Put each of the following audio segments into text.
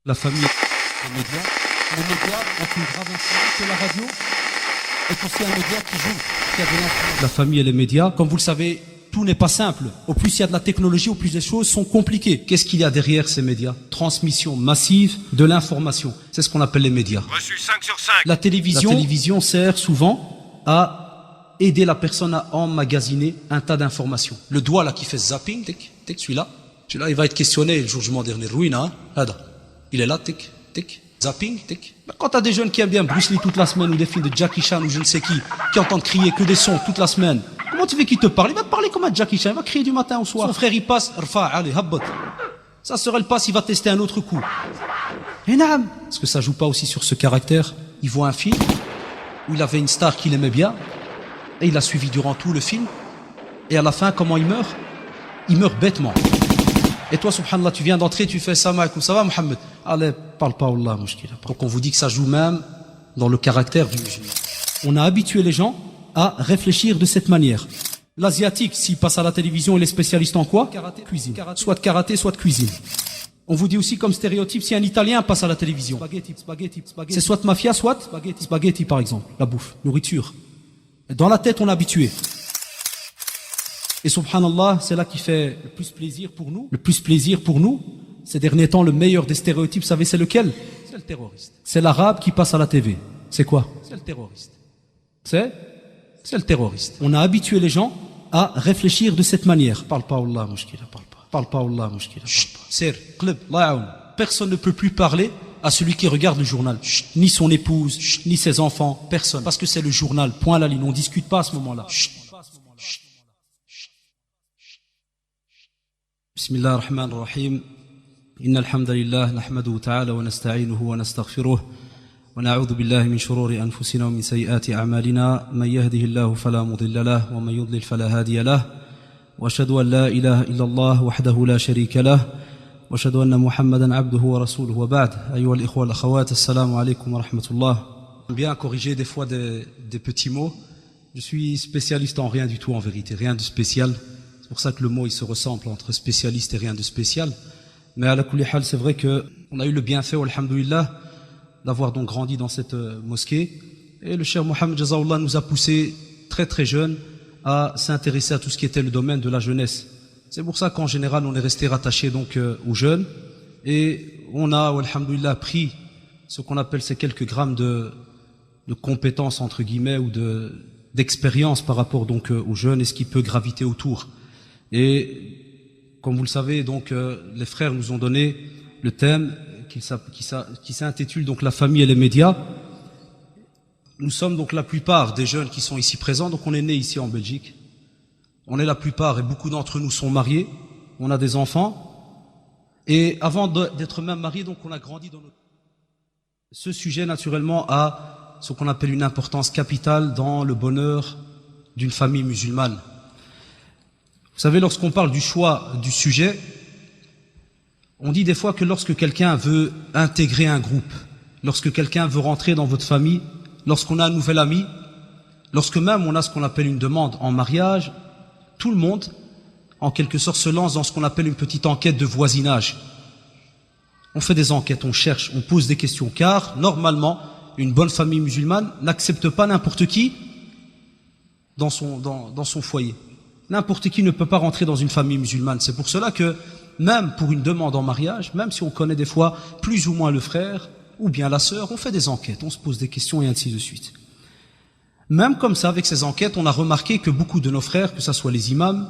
La famille, les médias ont une grave influence sur la radio est aussi un média qui joue, qui a de l'influence. La famille et les médias, comme vous le savez, tout n'est pas simple. Au plus il y a de la technologie, au plus les choses sont compliquées. Qu'est-ce qu'il y a derrière ces médias? Transmission massive de l'information. C'est ce qu'on appelle les médias. Reçu 5 sur 5. La télévision sert souvent à aider la personne à emmagasiner un tas d'informations. Le doigt là qui fait zapping, tic, tic, celui-là, il va être questionné le jugement dernier. Ruine, hein? Il est là, tic, tic, zapping, tic. Quand t'as des jeunes qui aiment bien Bruce Lee toute la semaine ou des films de Jackie Chan ou je ne sais qui entendent crier que des sons toute la semaine, comment tu veux qu'il te parle? Il va te parler comme un Jackie Chan, il va crier du matin au soir. Son frère il passe, rfa, allez, habbat. Sa sœur elle passe, il va tester un autre coup. Et naam, est-ce que ça joue pas aussi sur ce caractère? Il voit un film où il avait une star qu'il aimait bien et il l'a suivi durant tout le film et à la fin comment il meurt? Il meurt bêtement. Et toi, subhanallah, tu viens d'entrer, tu fais ça, ça va, Mohamed? Allez, parle pas, Allah, mouchkila. Donc on vous dit que ça joue même dans le caractère du musulman. On a habitué les gens à réfléchir de cette manière. L'asiatique, s'il passe à la télévision, il est spécialiste en quoi? Karaté, cuisine. Soit de karaté, soit de cuisine. On vous dit aussi comme stéréotype, si un Italien passe à la télévision, c'est soit de mafia, soit spaghetti par exemple, la bouffe, nourriture. Dans la tête, on est habitué. Et subhanallah, c'est là qui fait le plus plaisir pour nous. Le plus plaisir pour nous, ces derniers temps, le meilleur des stéréotypes, vous savez c'est lequel? C'est le terroriste. C'est l'arabe qui passe à la TV. C'est quoi? C'est le terroriste. C'est le terroriste. On a habitué les gens à réfléchir de cette manière. Parle pas, Allah, mouchkila, parle pas. Parle pas, Allah, mouchkila, parle pas. Sir, qlib, la'aoun. Personne ne peut plus parler à celui qui regarde le journal. Ni son épouse, ni ses enfants, personne. Parce que c'est le journal, point à la ligne. On discute pas à ce moment-là. بسم الله الرحمن الرحيم إن الحمد لله نحمده تعالى ونستعينه ونستغفره ونعوذ بالله من شرور أنفسنا ومن سيئات أعمالنا من يهده الله فلا مضل له ومن يضلل فلا هادي له وأشهد أن لا إله إلا الله وحده لا شريك له وأشهد أن محمدا عبده ورسوله وبعد أيها الإخوة والأخوات السلام عليكم ورحمة الله. Bien corriger des fois des petits mots. Je suis spécialiste en rien du tout en vérité, rien de spécial. C'est pour ça que le mot il se ressemble entre spécialiste et rien de spécial. Mais à la kulli hal, c'est vrai que on a eu le bienfait, alhamdoulilah, d'avoir donc grandi dans cette mosquée. Et le cher Mohamed Jazaoullah nous a poussé très très jeunes à s'intéresser à tout ce qui était le domaine de la jeunesse. C'est pour ça qu'en général on est resté rattaché donc aux jeunes et on a, alhamdoulilah, pris ce qu'on appelle ces quelques grammes de compétences entre guillemets ou d'expérience par rapport donc aux jeunes et ce qui peut graviter autour. Et comme vous le savez, donc les frères nous ont donné le thème qui s'intitule donc la famille et les médias. Nous sommes donc la plupart des jeunes qui sont ici présents, donc on est nés ici en Belgique. On est la plupart et beaucoup d'entre nous sont mariés, on a des enfants. Et avant d'être même mariés, donc on a grandi dans notre... Ce sujet naturellement a ce qu'on appelle une importance capitale dans le bonheur d'une famille musulmane. Vous savez, lorsqu'on parle du choix du sujet, on dit des fois que lorsque quelqu'un veut intégrer un groupe, lorsque quelqu'un veut rentrer dans votre famille, lorsqu'on a un nouvel ami, lorsque même on a ce qu'on appelle une demande en mariage, tout le monde, en quelque sorte, se lance dans ce qu'on appelle une petite enquête de voisinage. On fait des enquêtes, on cherche, on pose des questions, car normalement, une bonne famille musulmane n'accepte pas n'importe qui dans son foyer. N'importe qui ne peut pas rentrer dans une famille musulmane. C'est pour cela que même pour une demande en mariage, même si on connaît des fois plus ou moins le frère ou bien la sœur, on fait des enquêtes, on se pose des questions et ainsi de suite. Même comme ça, avec ces enquêtes, on a remarqué que beaucoup de nos frères, que ce soit les imams,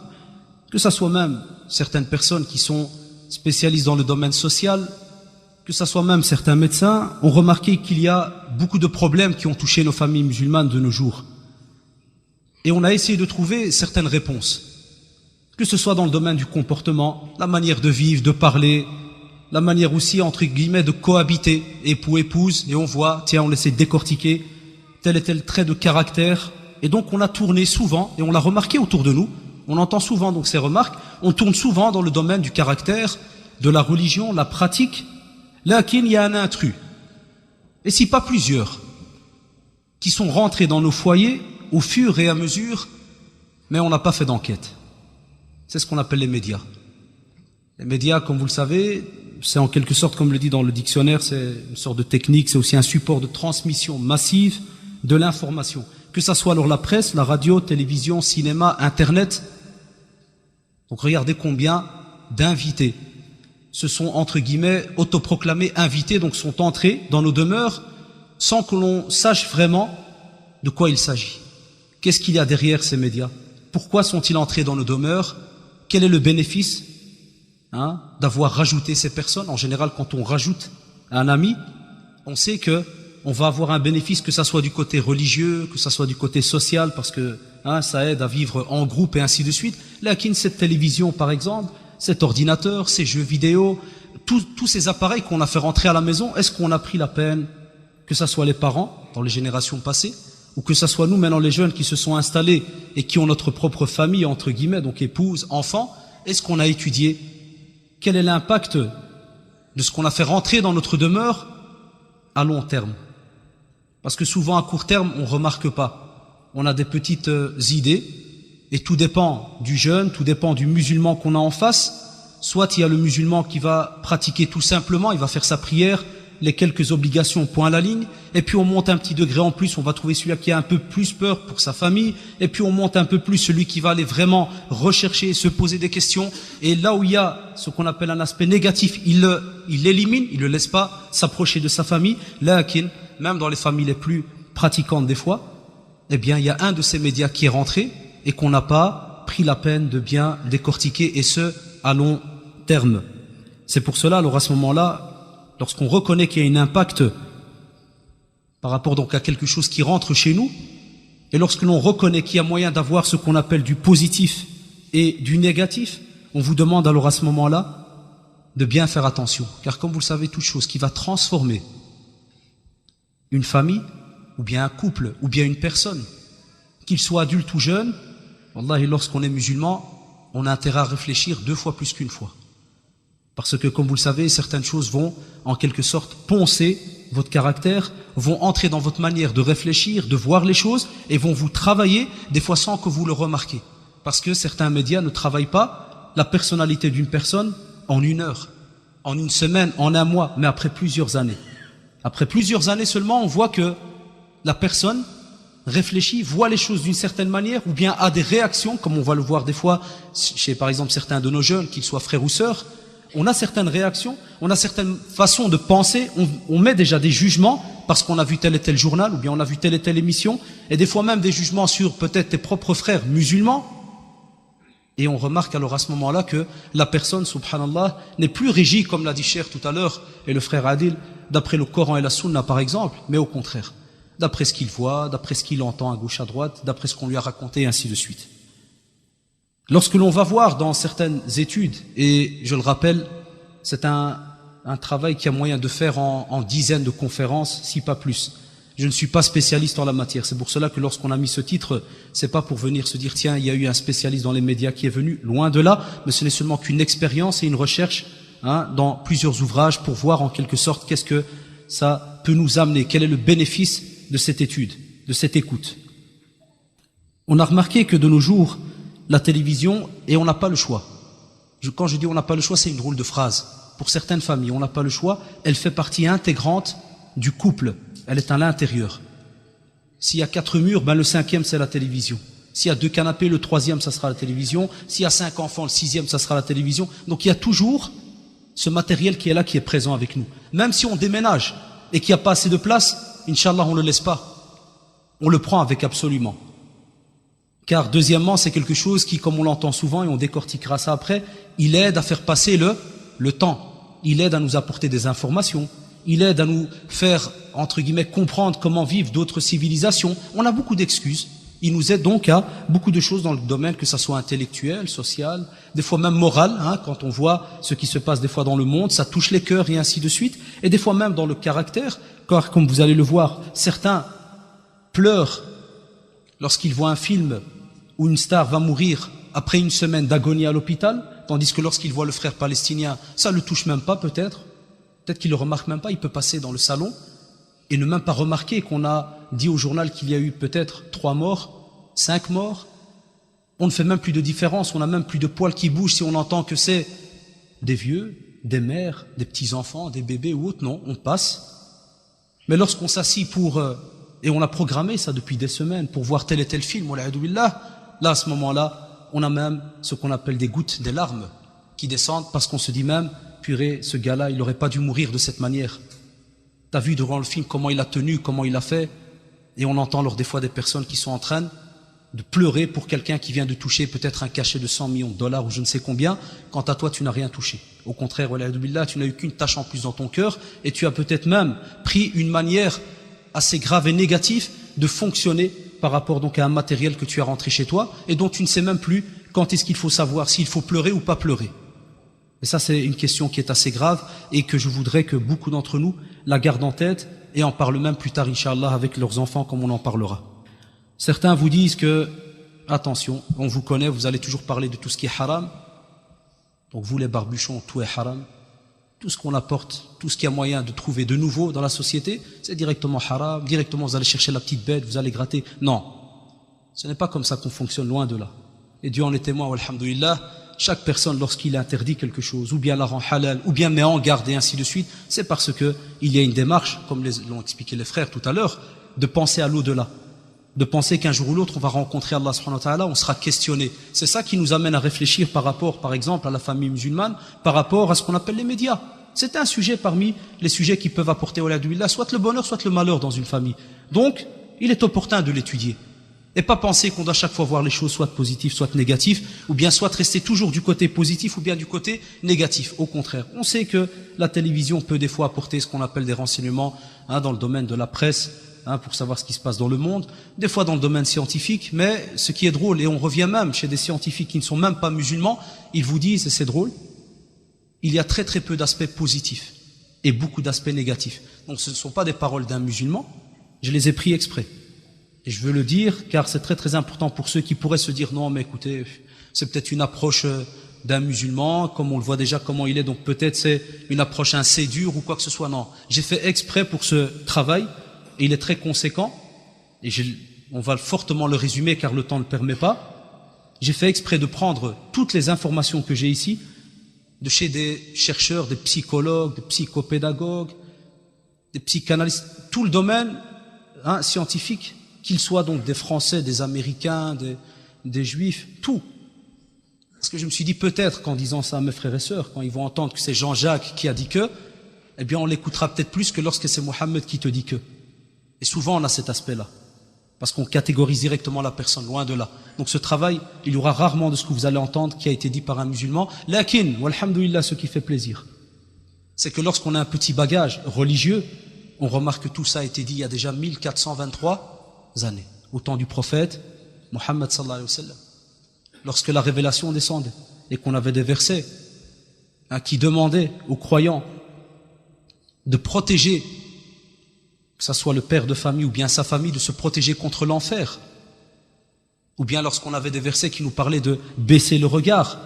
que ce soit même certaines personnes qui sont spécialistes dans le domaine social, que ce soit même certains médecins, ont remarqué qu'il y a beaucoup de problèmes qui ont touché nos familles musulmanes de nos jours. Et on a essayé de trouver certaines réponses, que ce soit dans le domaine du comportement, la manière de vivre, de parler, la manière aussi, entre guillemets, de cohabiter, époux-épouse, et on voit, tiens, on essaie de décortiquer tel et tel trait de caractère, et donc on a tourné souvent, et on l'a remarqué autour de nous, on entend souvent donc ces remarques, on tourne souvent dans le domaine du caractère, de la religion, la pratique, là qu'il y a un intrus, et si pas plusieurs, qui sont rentrés dans nos foyers, au fur et à mesure, mais on n'a pas fait d'enquête. C'est ce qu'on appelle les médias. Les médias, comme vous le savez, c'est en quelque sorte, comme le dit dans le dictionnaire, c'est une sorte de technique, c'est aussi un support de transmission massive de l'information. Que ça soit alors la presse, la radio, télévision, cinéma, internet. Donc regardez combien d'invités se sont, entre guillemets, autoproclamés invités, donc sont entrés dans nos demeures sans que l'on sache vraiment de quoi il s'agit. Qu'est-ce qu'il y a derrière ces médias? Pourquoi sont-ils entrés dans nos demeures? Quel est le bénéfice d'avoir rajouté ces personnes? En général, quand on rajoute un ami, on sait que on va avoir un bénéfice, que ça soit du côté religieux, que ça soit du côté social, parce que ça aide à vivre en groupe et ainsi de suite. Là, cette télévision, par exemple, cet ordinateur, ces jeux vidéo, tous ces appareils qu'on a fait rentrer à la maison, est-ce qu'on a pris la peine, que ça soit les parents dans les générations passées, ou que ça soit nous maintenant les jeunes qui se sont installés et qui ont notre propre famille, entre guillemets, donc épouse, enfants, est-ce qu'on a étudié quel est l'impact de ce qu'on a fait rentrer dans notre demeure à long terme? Parce que souvent à court terme, on ne remarque pas. On a des petites idées et tout dépend du jeune, tout dépend du musulman qu'on a en face. Soit il y a le musulman qui va pratiquer tout simplement, il va faire sa prière, les quelques obligations point à la ligne, et puis on monte un petit degré en plus, on va trouver celui-là qui a un peu plus peur pour sa famille, et puis on monte un peu plus celui qui va aller vraiment rechercher, se poser des questions, et là où il y a ce qu'on appelle un aspect négatif, il l'élimine, il ne le laisse pas s'approcher de sa famille. Là, même dans les familles les plus pratiquantes des fois, eh bien il y a un de ces médias qui est rentré et qu'on n'a pas pris la peine de bien décortiquer, et ce, à long terme. C'est pour cela, alors à ce moment-là, lorsqu'on reconnaît qu'il y a un impact par rapport donc à quelque chose qui rentre chez nous, et lorsque l'on reconnaît qu'il y a moyen d'avoir ce qu'on appelle du positif et du négatif, on vous demande alors à ce moment-là de bien faire attention. Car comme vous le savez, toute chose qui va transformer une famille, ou bien un couple, ou bien une personne, qu'il soit adulte ou jeune, wallahi, lorsqu'on est musulman, on a intérêt à réfléchir 2 fois plus qu'une fois. Parce que, comme vous le savez, certaines choses vont, en quelque sorte, poncer votre caractère, vont entrer dans votre manière de réfléchir, de voir les choses, et vont vous travailler, des fois sans que vous le remarquiez. Parce que certains médias ne travaillent pas la personnalité d'une personne en 1 heure, en 1 semaine, en 1 mois, mais après plusieurs années. Après plusieurs années seulement, on voit que la personne réfléchit, voit les choses d'une certaine manière, ou bien a des réactions, comme on va le voir des fois chez, par exemple, certains de nos jeunes, qu'ils soient frères ou sœurs. On a certaines réactions, on a certaines façons de penser, on met déjà des jugements parce qu'on a vu tel et tel journal, ou bien on a vu telle et telle émission, et des fois même des jugements sur peut-être tes propres frères musulmans, et on remarque alors à ce moment-là que la personne, subhanallah, n'est plus régie, comme l'a dit Cheikh tout à l'heure, et le frère Adil, d'après le Coran et la Sunna par exemple, mais au contraire, d'après ce qu'il voit, d'après ce qu'il entend à gauche à droite, d'après ce qu'on lui a raconté, et ainsi de suite. Lorsque l'on va voir dans certaines études, et je le rappelle, c'est un travail qu'il y a moyen de faire en dizaines de conférences, si pas plus. Je ne suis pas spécialiste en la matière, c'est pour cela que lorsqu'on a mis ce titre, c'est pas pour venir se dire tiens, il y a eu un spécialiste dans les médias qui est venu, loin de là, mais ce n'est seulement qu'une expérience et une recherche dans plusieurs ouvrages pour voir en quelque sorte qu'est-ce que ça peut nous amener, quel est le bénéfice de cette étude, de cette écoute. On a remarqué que de nos jours, la télévision, et on n'a pas le choix. Quand je dis on n'a pas le choix, c'est une drôle de phrase. Pour certaines familles, on n'a pas le choix, elle fait partie intégrante du couple. Elle est à l'intérieur. S'il y a 4 murs, le 5e c'est la télévision. S'il y a 2 canapés, le 3e ça sera la télévision. S'il y a 5 enfants, le 6e ça sera la télévision. Donc il y a toujours ce matériel qui est là, qui est présent avec nous. Même si on déménage et qu'il n'y a pas assez de place, Inch'Allah, on ne le laisse pas. On le prend avec absolument. Car deuxièmement, c'est quelque chose qui, comme on l'entend souvent, et on décortiquera ça après, il aide à faire passer le temps. Il aide à nous apporter des informations. Il aide à nous faire, entre guillemets, comprendre comment vivent d'autres civilisations. On a beaucoup d'excuses. Il nous aide donc à beaucoup de choses dans le domaine, que ça soit intellectuel, social, des fois même moral, quand on voit ce qui se passe des fois dans le monde, ça touche les cœurs et ainsi de suite. Et des fois même dans le caractère, car comme vous allez le voir, certains pleurent lorsqu'ils voient un film où une star va mourir après 1 semaine d'agonie à l'hôpital, tandis que lorsqu'il voit le frère palestinien, ça ne le touche même pas peut-être qu'il ne le remarque même pas, il peut passer dans le salon et ne même pas remarquer qu'on a dit au journal qu'il y a eu peut-être 3 morts, 5 morts. On ne fait même plus de différence, on n'a même plus de poils qui bougent si on entend que c'est des vieux, des mères, des petits-enfants, des bébés ou autres, non, on passe. Mais lorsqu'on s'assit et on a programmé ça depuis des semaines, pour voir tel et tel film, là, à ce moment-là, on a même ce qu'on appelle des gouttes, des larmes, qui descendent parce qu'on se dit même, purée, ce gars-là, il n'aurait pas dû mourir de cette manière. T'as vu durant le film comment il a tenu, comment il a fait, et on entend alors des fois des personnes qui sont en train de pleurer pour quelqu'un qui vient de toucher peut-être un cachet de 100 millions de dollars ou je ne sais combien, quant à toi tu n'as rien touché. Au contraire, tu n'as eu qu'une tache en plus dans ton cœur et tu as peut-être même pris une manière assez grave et négative de fonctionner par rapport donc à un matériel que tu as rentré chez toi et dont tu ne sais même plus quand est-ce qu'il faut savoir s'il faut pleurer ou pas pleurer. Et ça c'est une question qui est assez grave et que je voudrais que beaucoup d'entre nous la gardent en tête et en parlent même plus tard, Inch'Allah, avec leurs enfants comme on en parlera. Certains vous disent que, attention, on vous connaît, vous allez toujours parler de tout ce qui est haram. Donc vous les barbuchons, tout est haram. Tout ce qu'on apporte, tout ce qu'il y a moyen de trouver de nouveau dans la société, c'est directement haram. Directement vous allez chercher la petite bête, vous allez gratter. Non, ce n'est pas comme ça qu'on fonctionne, loin de là. Et Dieu en est témoin, alhamdoulilah. Chaque personne, lorsqu'il interdit quelque chose, ou bien la rend halal, ou bien met en garde et ainsi de suite, c'est parce que il y a une démarche, comme l'ont expliqué les frères tout à l'heure, de penser à l'au-delà. De penser qu'un jour ou l'autre on va rencontrer Allah subhanahu wa ta'ala, on sera questionné. C'est ça qui nous amène à réfléchir par rapport, par exemple, à la famille musulmane, par rapport à ce qu'on appelle les médias. C'est un sujet parmi les sujets qui peuvent apporter soit le bonheur, soit le malheur dans une famille. Donc, il est opportun de l'étudier. Et pas penser qu'on doit chaque fois voir les choses soit positives, soit négatives, ou bien soit rester toujours du côté positif ou bien du côté négatif. Au contraire, on sait que la télévision peut des fois apporter ce qu'on appelle des renseignements dans le domaine de la presse, pour savoir ce qui se passe dans le monde, des fois dans le domaine scientifique, mais ce qui est drôle, et on revient même chez des scientifiques qui ne sont même pas musulmans, ils vous disent, et c'est drôle, il y a très très peu d'aspects positifs et beaucoup d'aspects négatifs. Donc ce ne sont pas des paroles d'un musulman, je les ai pris exprès. Et je veux le dire car c'est très très important pour ceux qui pourraient se dire non mais écoutez, c'est peut-être une approche d'un musulman, comme on le voit déjà comment il est, donc peut-être c'est une approche assez dure ou quoi que ce soit. Non, j'ai fait exprès pour ce travail et il est très conséquent et on va fortement le résumer car le temps ne le permet pas. J'ai fait exprès de prendre toutes les informations que j'ai ici de chez des chercheurs, des psychologues, des psychopédagogues, des psychanalystes, tout le domaine scientifique, qu'ils soient donc des Français, des Américains, des Juifs, tout. Parce que je me suis dit peut-être qu'en disant ça à mes frères et sœurs, quand ils vont entendre que c'est Jean-Jacques qui a dit que, eh bien on l'écoutera peut-être plus que lorsque c'est Mohammed qui te dit que. Et souvent on a cet aspect-là. Parce qu'on catégorise directement la personne, loin de là. Donc ce travail, il y aura rarement de ce que vous allez entendre qui a été dit par un musulman. Lakin, walhamdoulilah, ce qui fait plaisir, c'est que lorsqu'on a un petit bagage religieux, on remarque que tout ça a été dit il y a déjà 1423 années, au temps du prophète Mohammed sallallahu alayhi wa sallam. Lorsque la révélation descendait et qu'on avait des versets qui demandaient aux croyants de protéger, que ce soit le père de famille ou bien sa famille, de se protéger contre l'enfer, ou bien lorsqu'on avait des versets qui nous parlaient de baisser le regard,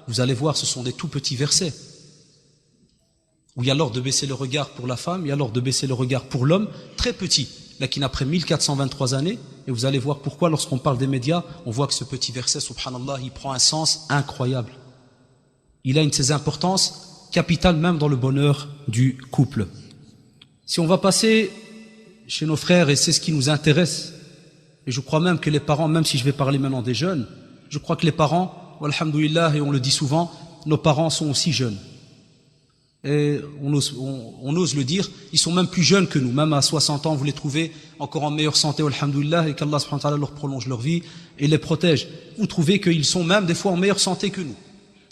vous allez voir, ce sont des tout petits versets, où il y a l'ordre de baisser le regard pour la femme, il y a l'ordre de baisser le regard pour l'homme, très petit, là qui après 1423 années, et vous allez voir pourquoi lorsqu'on parle des médias, on voit que ce petit verset, subhanallah, il prend un sens incroyable. Il a une de ses importances capitales même dans le bonheur du couple. Si on va passer chez nos frères, et c'est ce qui nous intéresse, et je crois même que les parents, même si je vais parler maintenant des jeunes, je crois que les parents, alhamdoulilah, et on le dit souvent, nos parents sont aussi jeunes. Et on ose le dire, ils sont même plus jeunes que nous, même à 60 ans, vous les trouvez encore en meilleure santé, alhamdoulilah, et qu'Allah subhanahu wa ta'ala leur prolonge leur vie et les protège. Vous trouvez qu'ils sont même des fois en meilleure santé que nous.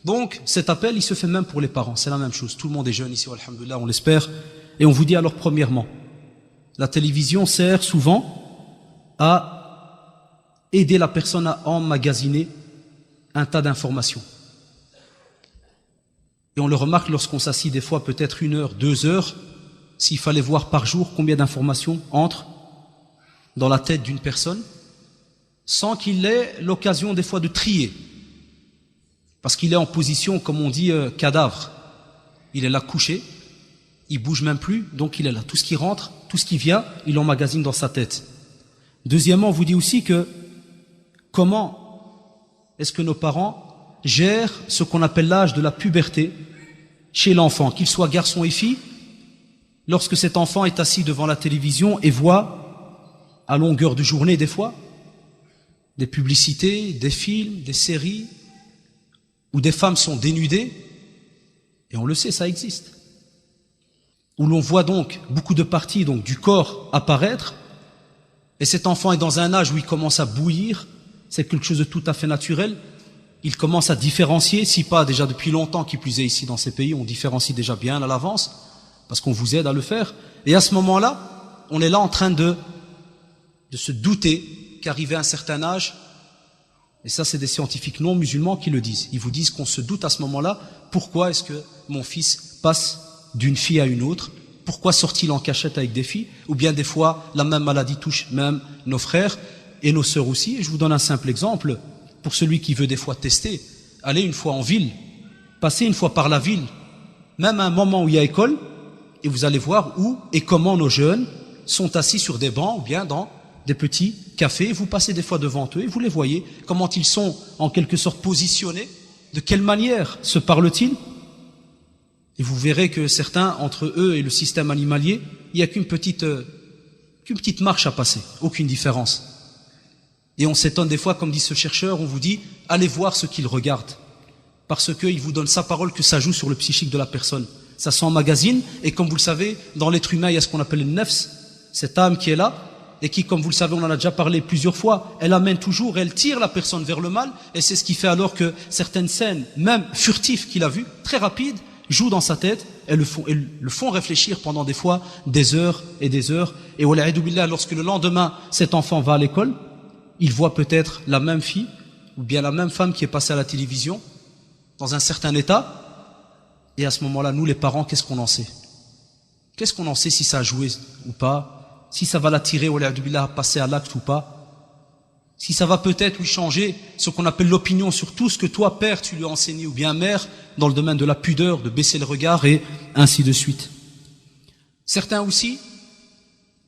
Donc cet appel, il se fait même pour les parents, c'est la même chose. Tout le monde est jeune ici, alhamdoulilah, on l'espère. Et on vous dit alors premièrement, la télévision sert souvent à aider la personne à emmagasiner un tas d'informations. Et on le remarque lorsqu'on s'assit des fois peut-être 1 heure, 2 heures, s'il fallait voir par jour combien d'informations entrent dans la tête d'une personne, sans qu'il ait l'occasion des fois de trier. Parce qu'il est en position, comme on dit, cadavre. Il est là couché, il bouge même plus, donc il est là. Tout ce qui rentre, tout ce qui vient, il emmagasine dans sa tête. Deuxièmement, on vous dit aussi que comment est-ce que nos parents gèrent ce qu'on appelle l'âge de la puberté chez l'enfant, qu'il soit garçon et fille, lorsque cet enfant est assis devant la télévision et voit, à longueur de journée des fois, des publicités, des films, des séries, où des femmes sont dénudées, et on le sait, ça existe, où l'on voit donc beaucoup de parties donc, du corps apparaître, et cet enfant est dans un âge où il commence à bouillir, c'est quelque chose de tout à fait naturel, il commence à différencier, si pas déjà depuis longtemps, qui plus est ici dans ces pays, on différencie déjà bien à l'avance, parce qu'on vous aide à le faire, et à ce moment-là, on est là en train de se douter qu'arrivé à un certain âge, et ça c'est des scientifiques non musulmans qui le disent, ils vous disent qu'on se doute à ce moment-là, pourquoi est-ce que mon fils passe d'une fille à une autre, pourquoi sort-il en cachette avec des filles, ou bien des fois la même maladie touche même nos frères et nos sœurs aussi. Et je vous donne un simple exemple, pour celui qui veut des fois tester, allez une fois en ville, passez une fois par la ville, même à un moment où il y a école, et vous allez voir où et comment nos jeunes sont assis sur des bancs ou bien dans des petits cafés, vous passez des fois devant eux et vous les voyez, comment ils sont en quelque sorte positionnés, de quelle manière se parlent-ils, et vous verrez que certains, entre eux et le système animalier, il n'y a qu'une petite marche à passer, aucune différence. Et on s'étonne des fois, comme dit ce chercheur, on vous dit, allez voir ce qu'il regarde, parce qu'il vous donne sa parole que ça joue sur le psychique de la personne. Ça s'emmagasine, et comme vous le savez, dans l'être humain, il y a ce qu'on appelle le nefs, cette âme qui est là, et qui, comme vous le savez, on en a déjà parlé plusieurs fois, elle amène toujours, elle tire la personne vers le mal, et c'est ce qui fait alors que certaines scènes, même furtives qu'il a vues, très rapides, jouent dans sa tête, et le font réfléchir pendant des fois des heures, et wala'idou billah, lorsque le lendemain, cet enfant va à l'école, il voit peut-être la même fille, ou bien la même femme qui est passée à la télévision, dans un certain état, et à ce moment-là, nous les parents, qu'est-ce qu'on en sait? Qu'est-ce qu'on en sait si ça a joué ou pas? Si ça va l'attirer, wala'idou billah, à passer à l'acte ou pas? Si ça va peut-être lui changer ce qu'on appelle l'opinion sur tout ce que toi, père, tu lui as enseigné, ou bien mère, dans le domaine de la pudeur, de baisser le regard, et ainsi de suite. Certains aussi,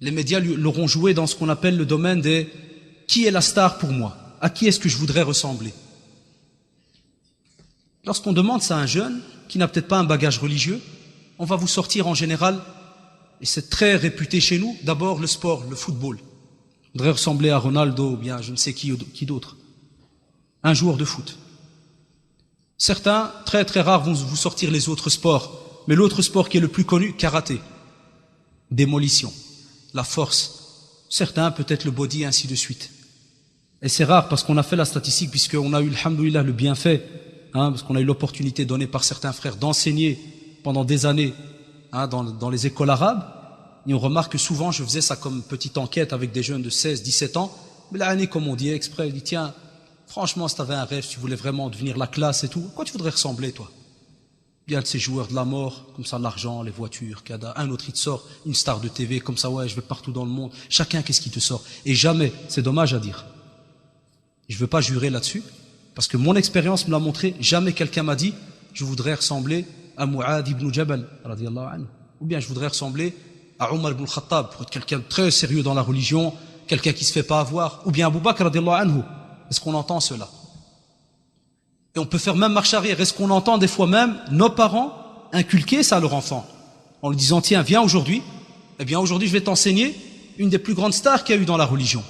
les médias l'auront joué dans ce qu'on appelle le domaine des « qui est la star pour moi? À qui est-ce que je voudrais ressembler ?» Lorsqu'on demande ça à un jeune, qui n'a peut-être pas un bagage religieux, on va vous sortir en général, et c'est très réputé chez nous, d'abord le sport, le football. Je voudrais ressembler à Ronaldo, ou bien je ne sais qui d'autre. Un joueur de foot. Certains, très très rares, vont vous sortir les autres sports. Mais l'autre sport qui est le plus connu, karaté. Démolition. La force. Certains, peut-être le body, ainsi de suite. Et c'est rare parce qu'on a fait la statistique, puisqu'on a eu, alhamdoulilah, le bienfait, parce qu'on a eu l'opportunité donnée par certains frères d'enseigner pendant des années dans les écoles arabes. Et on remarque que souvent, je faisais ça comme petite enquête avec des jeunes de 16, 17 ans. Mais l'année, comme on dit exprès, il dit, tiens, franchement, si tu avais un rêve, si tu voulais vraiment devenir la classe et tout, quoi tu voudrais ressembler, toi? Bien de ces joueurs de la mort, comme ça, l'argent, les voitures, cada. Un autre, il te sort une star de TV, comme ça, ouais, je vais partout dans le monde. Chacun, qu'est-ce qui te sort? Et jamais, c'est dommage à dire. Je ne veux pas jurer là-dessus, parce que mon expérience me l'a montré, jamais quelqu'un m'a dit, je voudrais ressembler à Mu'ad ibn Jabal, radiyallahu anhu. Ou bien je voudrais ressembler à Omar ibn Khattab, pour être quelqu'un de très sérieux dans la religion, quelqu'un qui se fait pas avoir, ou bien Abu Bakr radiyallahu anhu. Est-ce qu'on entend cela? Et on peut faire même marche arrière. Est-ce qu'on entend des fois même nos parents inculquer ça à leur enfant, en lui disant, tiens, viens aujourd'hui, eh bien aujourd'hui je vais t'enseigner une des plus grandes stars qu'il y a eu dans la religion.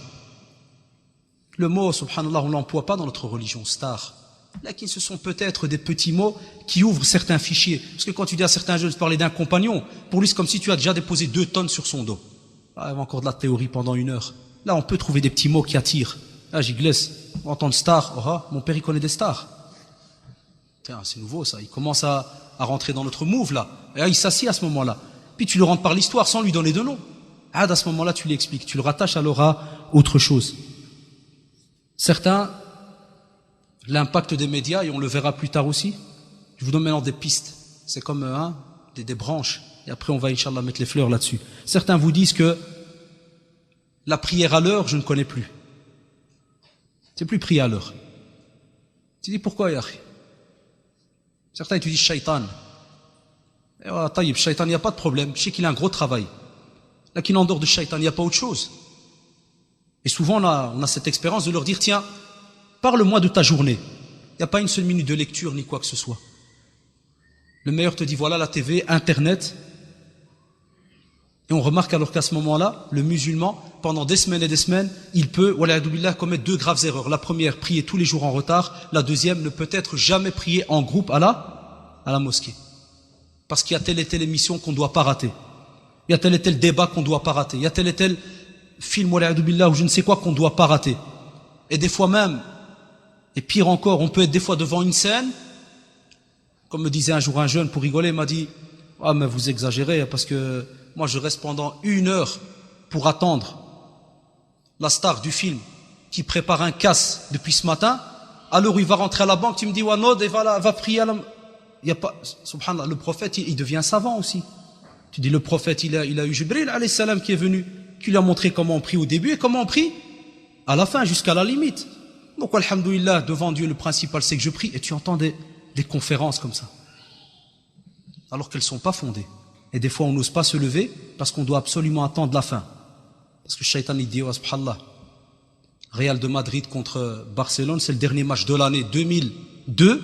Le mot, subhanallah, on ne l'emploie pas dans notre religion, star. Là, qui ce sont peut-être des petits mots qui ouvrent certains fichiers. Parce que quand tu dis à certains jeunes de parler d'un compagnon, pour lui c'est comme si tu as déjà déposé 2 tonnes sur son dos. Ah, il y avait encore de la théorie pendant 1 heure. Là, on peut trouver des petits mots qui attirent. Là, j'y glisse. On entend star. Oh, mon père, il connaît des stars. Tiens, c'est nouveau ça. Il commence à rentrer dans notre move là. Et là, il s'assied à ce moment-là. Puis tu le rentres par l'histoire sans lui donner de nom. Ah, à ce moment-là, tu l'expliques. Tu le rattaches alors à autre chose. Certains, l'impact des médias, et on le verra plus tard aussi, je vous donne maintenant des pistes. C'est comme des branches. Et après, on va, Inch'Allah, mettre les fleurs là-dessus. Certains vous disent que la prière à l'heure, je ne connais plus. C'est plus prier à l'heure. Tu dis pourquoi, Yahri? Certains te disent shaitan. Et voilà, taïb, shaitan, il n'y a pas de problème. Je sais qu'il a un gros travail. Là, qu'il en dehors de shaitan, il n'y a pas autre chose. Et souvent, on a cette expérience de leur dire, tiens, parle-moi de ta journée. Il n'y a pas une seule minute de lecture ni quoi que ce soit. Le meilleur te dit voilà la TV, Internet. Et on remarque alors qu'à ce moment-là, le musulman, pendant des semaines et des semaines, il peut, wala'adu billah, commettre deux graves erreurs. La première, prier tous les jours en retard. La deuxième, ne peut être jamais prier en groupe à la mosquée. Parce qu'il y a telle et telle émission qu'on ne doit pas rater. Il y a tel et tel débat qu'on ne doit pas rater. Il y a tel et tel film, wala'adu billah, ou je ne sais quoi qu'on ne doit pas rater. Et des fois même, et pire encore, on peut être des fois devant une scène, comme me disait un jour un jeune pour rigoler, il m'a dit « Ah mais vous exagérez parce que moi je reste pendant 1 heure pour attendre la star du film qui prépare un casse depuis ce matin, à l'heure où il va rentrer à la banque, tu me dis Wanod et va prier à la... Il y a pas, subhanallah, le prophète il devient savant aussi. Tu dis le prophète il a eu Jibril alayhi salam qui est venu, qui lui a montré comment on prie au début et comment on prie à la fin, jusqu'à la limite. Donc alhamdoulilah, devant Dieu le principal c'est que je prie, et tu entends des conférences comme ça, alors qu'elles ne sont pas fondées. Et des fois on n'ose pas se lever parce qu'on doit absolument attendre la fin. Parce que Shaitan il dit, oh, subhanallah, Real de Madrid contre Barcelone, c'est le dernier match de l'année 2002,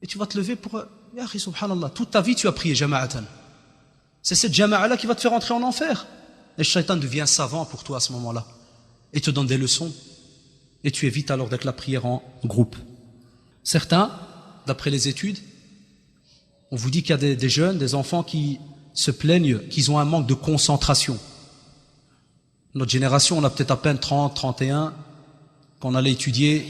et tu vas te lever pour, ya akhi, subhanallah, toute ta vie tu as prié jama'atan. C'est cette jama'a-là qui va te faire entrer en enfer. Et Shaitan devient savant pour toi à ce moment-là, et te donne des leçons, et tu évites alors d'être la prière en groupe. Certains, d'après les études, on vous dit qu'il y a des jeunes, des enfants qui se plaignent qu'ils ont un manque de concentration. Notre génération, on a peut-être à peine 30, 31, quand on allait étudier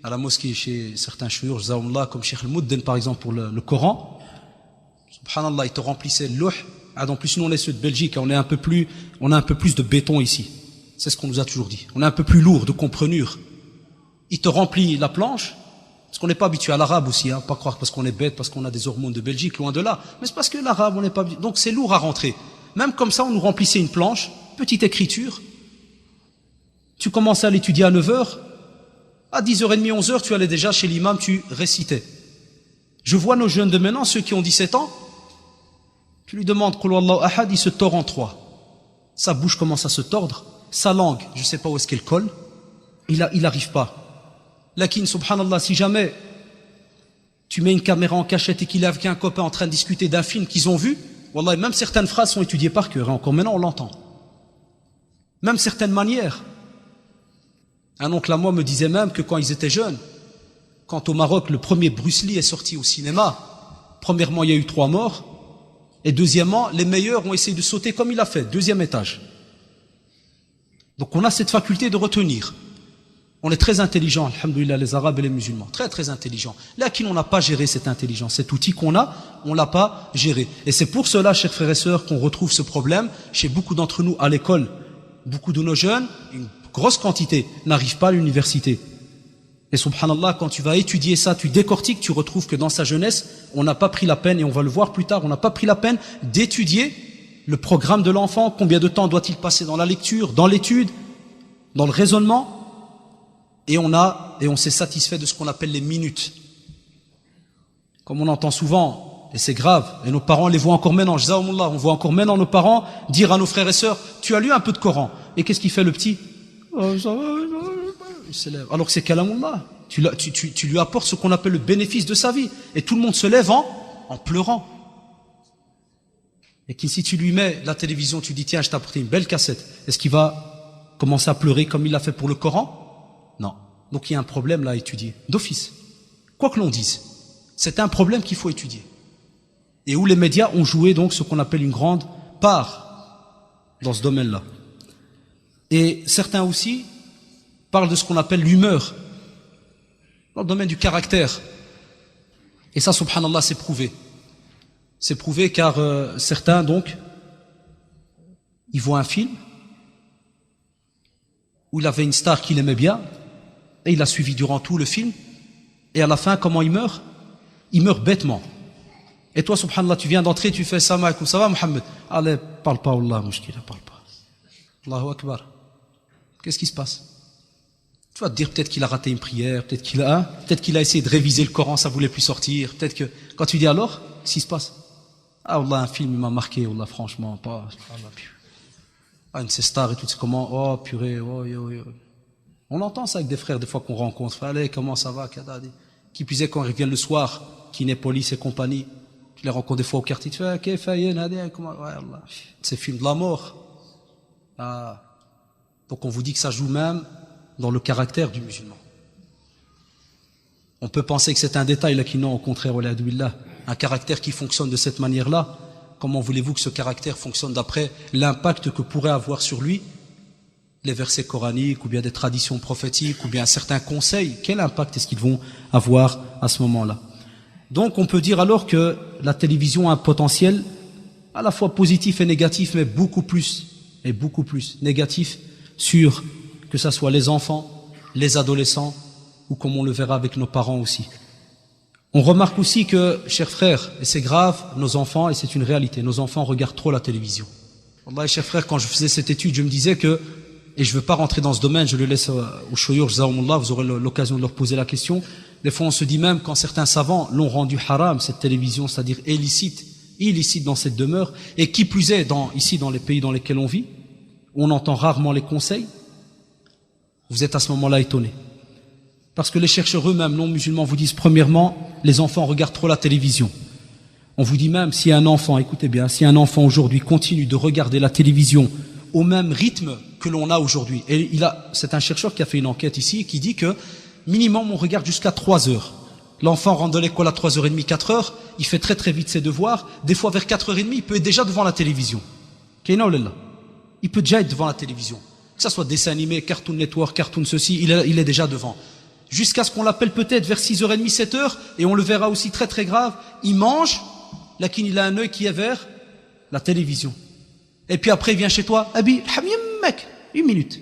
à la mosquée chez certains chouyours, comme Cheikh Al-Mudden par exemple pour le Coran. Subhanallah, ils te remplissaient le louh. En plus, nous on est ceux de Belgique, on a un peu plus de béton ici. C'est ce qu'on nous a toujours dit. On est un peu plus lourd de comprenure. Il te remplit la planche, parce qu'on n'est pas habitué à l'arabe aussi, pas croire parce qu'on est bête, parce qu'on a des hormones de Belgique, loin de là. Mais c'est parce que l'arabe, on n'est pas habitué. Donc c'est lourd à rentrer. Même comme ça, on nous remplissait une planche, petite écriture. Tu commençais à l'étudier à 9h, à 10h30, 11h, tu allais déjà chez l'imam, tu récitais. Je vois nos jeunes de maintenant, ceux qui ont 17 ans, tu lui demandes Qul Huwallahu Ahad, il se tord en 3. Sa bouche commence à se tordre, sa langue, je ne sais pas où est-ce qu'elle colle, il n'arrive pas. Lakin, subhanallah, si jamais tu mets une caméra en cachette et qu'il est avec un copain en train de discuter d'un film qu'ils ont vu, wallah, même certaines phrases sont étudiées par cœur, encore maintenant on l'entend. Même certaines manières. Un oncle à moi me disait même que quand ils étaient jeunes, quand au Maroc le premier Bruce Lee est sorti au cinéma, premièrement il y a eu 3 morts, et deuxièmement les meilleurs ont essayé de sauter comme il a fait, 2e étage. Donc on a cette faculté de retenir. On est très intelligents, alhamdoulilah, les Arabes et les musulmans, très très intelligents. Là, qui n'on n'a pas géré cette intelligence, cet outil qu'on a, on l'a pas géré. Et c'est pour cela, chers frères et sœurs, qu'on retrouve ce problème chez beaucoup d'entre nous à l'école. Beaucoup de nos jeunes, une grosse quantité, n'arrivent pas à l'université. Et subhanallah, quand tu vas étudier ça, tu décortiques, tu retrouves que dans sa jeunesse, on n'a pas pris la peine, et on va le voir plus tard, on n'a pas pris la peine d'étudier le programme de l'enfant, combien de temps doit-il passer dans la lecture, dans l'étude, dans le raisonnement. Et on s'est satisfait de ce qu'on appelle les minutes. Comme on entend souvent, et c'est grave, et nos parents les voient encore maintenant, jazakumullah, on voit encore maintenant nos parents dire à nos frères et sœurs, tu as lu un peu de Coran. Et qu'est-ce qu'il fait le petit? Il s'élève. Alors que c'est kalamullah. Tu lui apportes ce qu'on appelle le bénéfice de sa vie. Et tout le monde se lève en pleurant. Et si tu lui mets la télévision, tu dis tiens, je t'ai apporté une belle cassette, est-ce qu'il va commencer à pleurer comme il l'a fait pour le Coran? Non. Donc il y a un problème là à étudier, d'office. Quoi que l'on dise, c'est un problème qu'il faut étudier. Et où les médias ont joué donc ce qu'on appelle une grande part dans ce domaine-là. Et certains aussi parlent de ce qu'on appelle l'humeur, dans le domaine du caractère. Et ça, subhanallah, c'est prouvé. C'est prouvé car certains donc, ils voient un film où il avait une star qu'il aimait bien, et il a suivi durant tout le film, et à la fin, comment il meurt? Il meurt bêtement. Et toi, subhanallah, tu viens d'entrer, tu fais ça, ça va, Mohammed? Allez, parle pas, Allah, mouchkila, parle pas. Allahu Akbar. Qu'est-ce qui se passe? Tu vas te dire peut-être qu'il a raté une prière, peut-être qu'il a essayé de réviser le Coran, ça voulait plus sortir, peut-être que, quand tu dis alors, qu'est-ce qui se passe? Ah, Allah, un film, il m'a marqué, Allah, franchement, pas, une star et tout, c'est comment, oh, purée, oh, yo, yo. On entend ça avec des frères, des fois qu'on rencontre. Allez, comment ça va, Kadadi? Qui plus est, quand ils reviennent le soir, Kinépolis et compagnie. Tu les rencontres des fois au quartier, tu fais, c'est film de la mort. Ah. Donc on vous dit que ça joue même dans le caractère du musulman. On peut penser que c'est un détail là qui non, au contraire, un caractère qui fonctionne de cette manière-là. Comment voulez-vous que ce caractère fonctionne d'après l'impact que pourrait avoir sur lui les versets coraniques ou bien des traditions prophétiques ou bien certains conseils? Quel impact est-ce qu'ils vont avoir à ce moment-là? Donc on peut dire alors que la télévision a un potentiel à la fois positif et négatif, mais beaucoup plus négatif sur que ça soit les enfants, les adolescents ou comme on le verra avec nos parents aussi. On remarque aussi que, chers frères, et c'est grave, nos enfants, et c'est une réalité, nos enfants regardent trop la télévision. Wallahi, chers frères, quand je faisais cette étude, je me disais que, et je ne veux pas rentrer dans ce domaine, je le laisse aux choyour, vous aurez l'occasion de leur poser la question. Des fois, on se dit même, quand certains savants l'ont rendu haram, cette télévision, c'est-à-dire illicite dans cette demeure, et qui plus est, ici dans les pays dans lesquels on vit, où on entend rarement les conseils, vous êtes à ce moment-là étonnés. Parce que les chercheurs eux-mêmes non musulmans vous disent, premièrement, les enfants regardent trop la télévision. On vous dit même, si un enfant, écoutez bien, si un enfant aujourd'hui continue de regarder la télévision au même rythme que l'on a aujourd'hui, et c'est un chercheur qui a fait une enquête ici, qui dit que minimum on regarde jusqu'à 3 heures. L'enfant rentre de l'école à 3h30, 4h, il fait très très vite ses devoirs, des fois vers 4h30, il peut être déjà devant la télévision. Il peut déjà être devant la télévision. Que ça soit dessin animé, Cartoon Network, Cartoon ceci, il est déjà devant. Jusqu'à ce qu'on l'appelle peut-être vers 6h30, 7h, et on le verra aussi très très grave, il mange, là il a un œil qui est vers la télévision. Et puis après il vient chez toi, Abi, hamyemmak, 1 minute.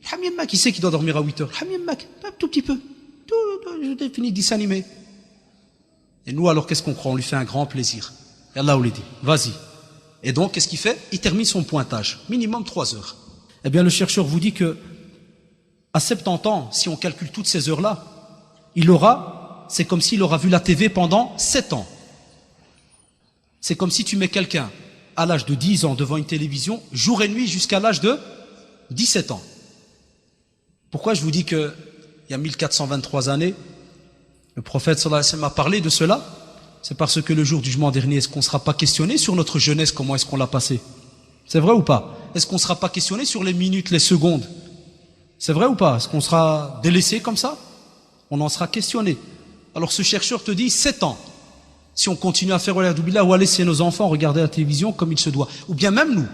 Hamyemmak, il sait qu'il doit dormir à 8h. Hamyemmak, un tout petit peu. Je fini de dessin animé. Et nous alors qu'est-ce qu'on croit? On lui fait un grand plaisir. Et Allah on lui dit, vas-y. Et donc qu'est-ce qu'il fait? Il termine son pointage, minimum 3 heures. Eh bien le chercheur vous dit que à 70 ans, si on calcule toutes ces heures-là, c'est comme s'il aura vu la TV pendant 7 ans. C'est comme si tu mets quelqu'un à l'âge de 10 ans devant une télévision, jour et nuit jusqu'à l'âge de 17 ans. Pourquoi je vous dis que il y a 1423 années, le prophète sallallahu alayhi wa sallam a parlé de cela? C'est parce que le jour du jugement dernier, est-ce qu'on ne sera pas questionné sur notre jeunesse, comment est-ce qu'on l'a passée? C'est vrai ou pas? Est-ce qu'on ne sera pas questionné sur les minutes, les secondes? C'est vrai ou pas? Est-ce qu'on sera délaissé comme ça? On en sera questionné. Alors ce chercheur te dit 7 ans. Si on continue à faire waliyadoubillah ou à laisser nos enfants regarder la télévision comme il se doit. Ou bien même nous.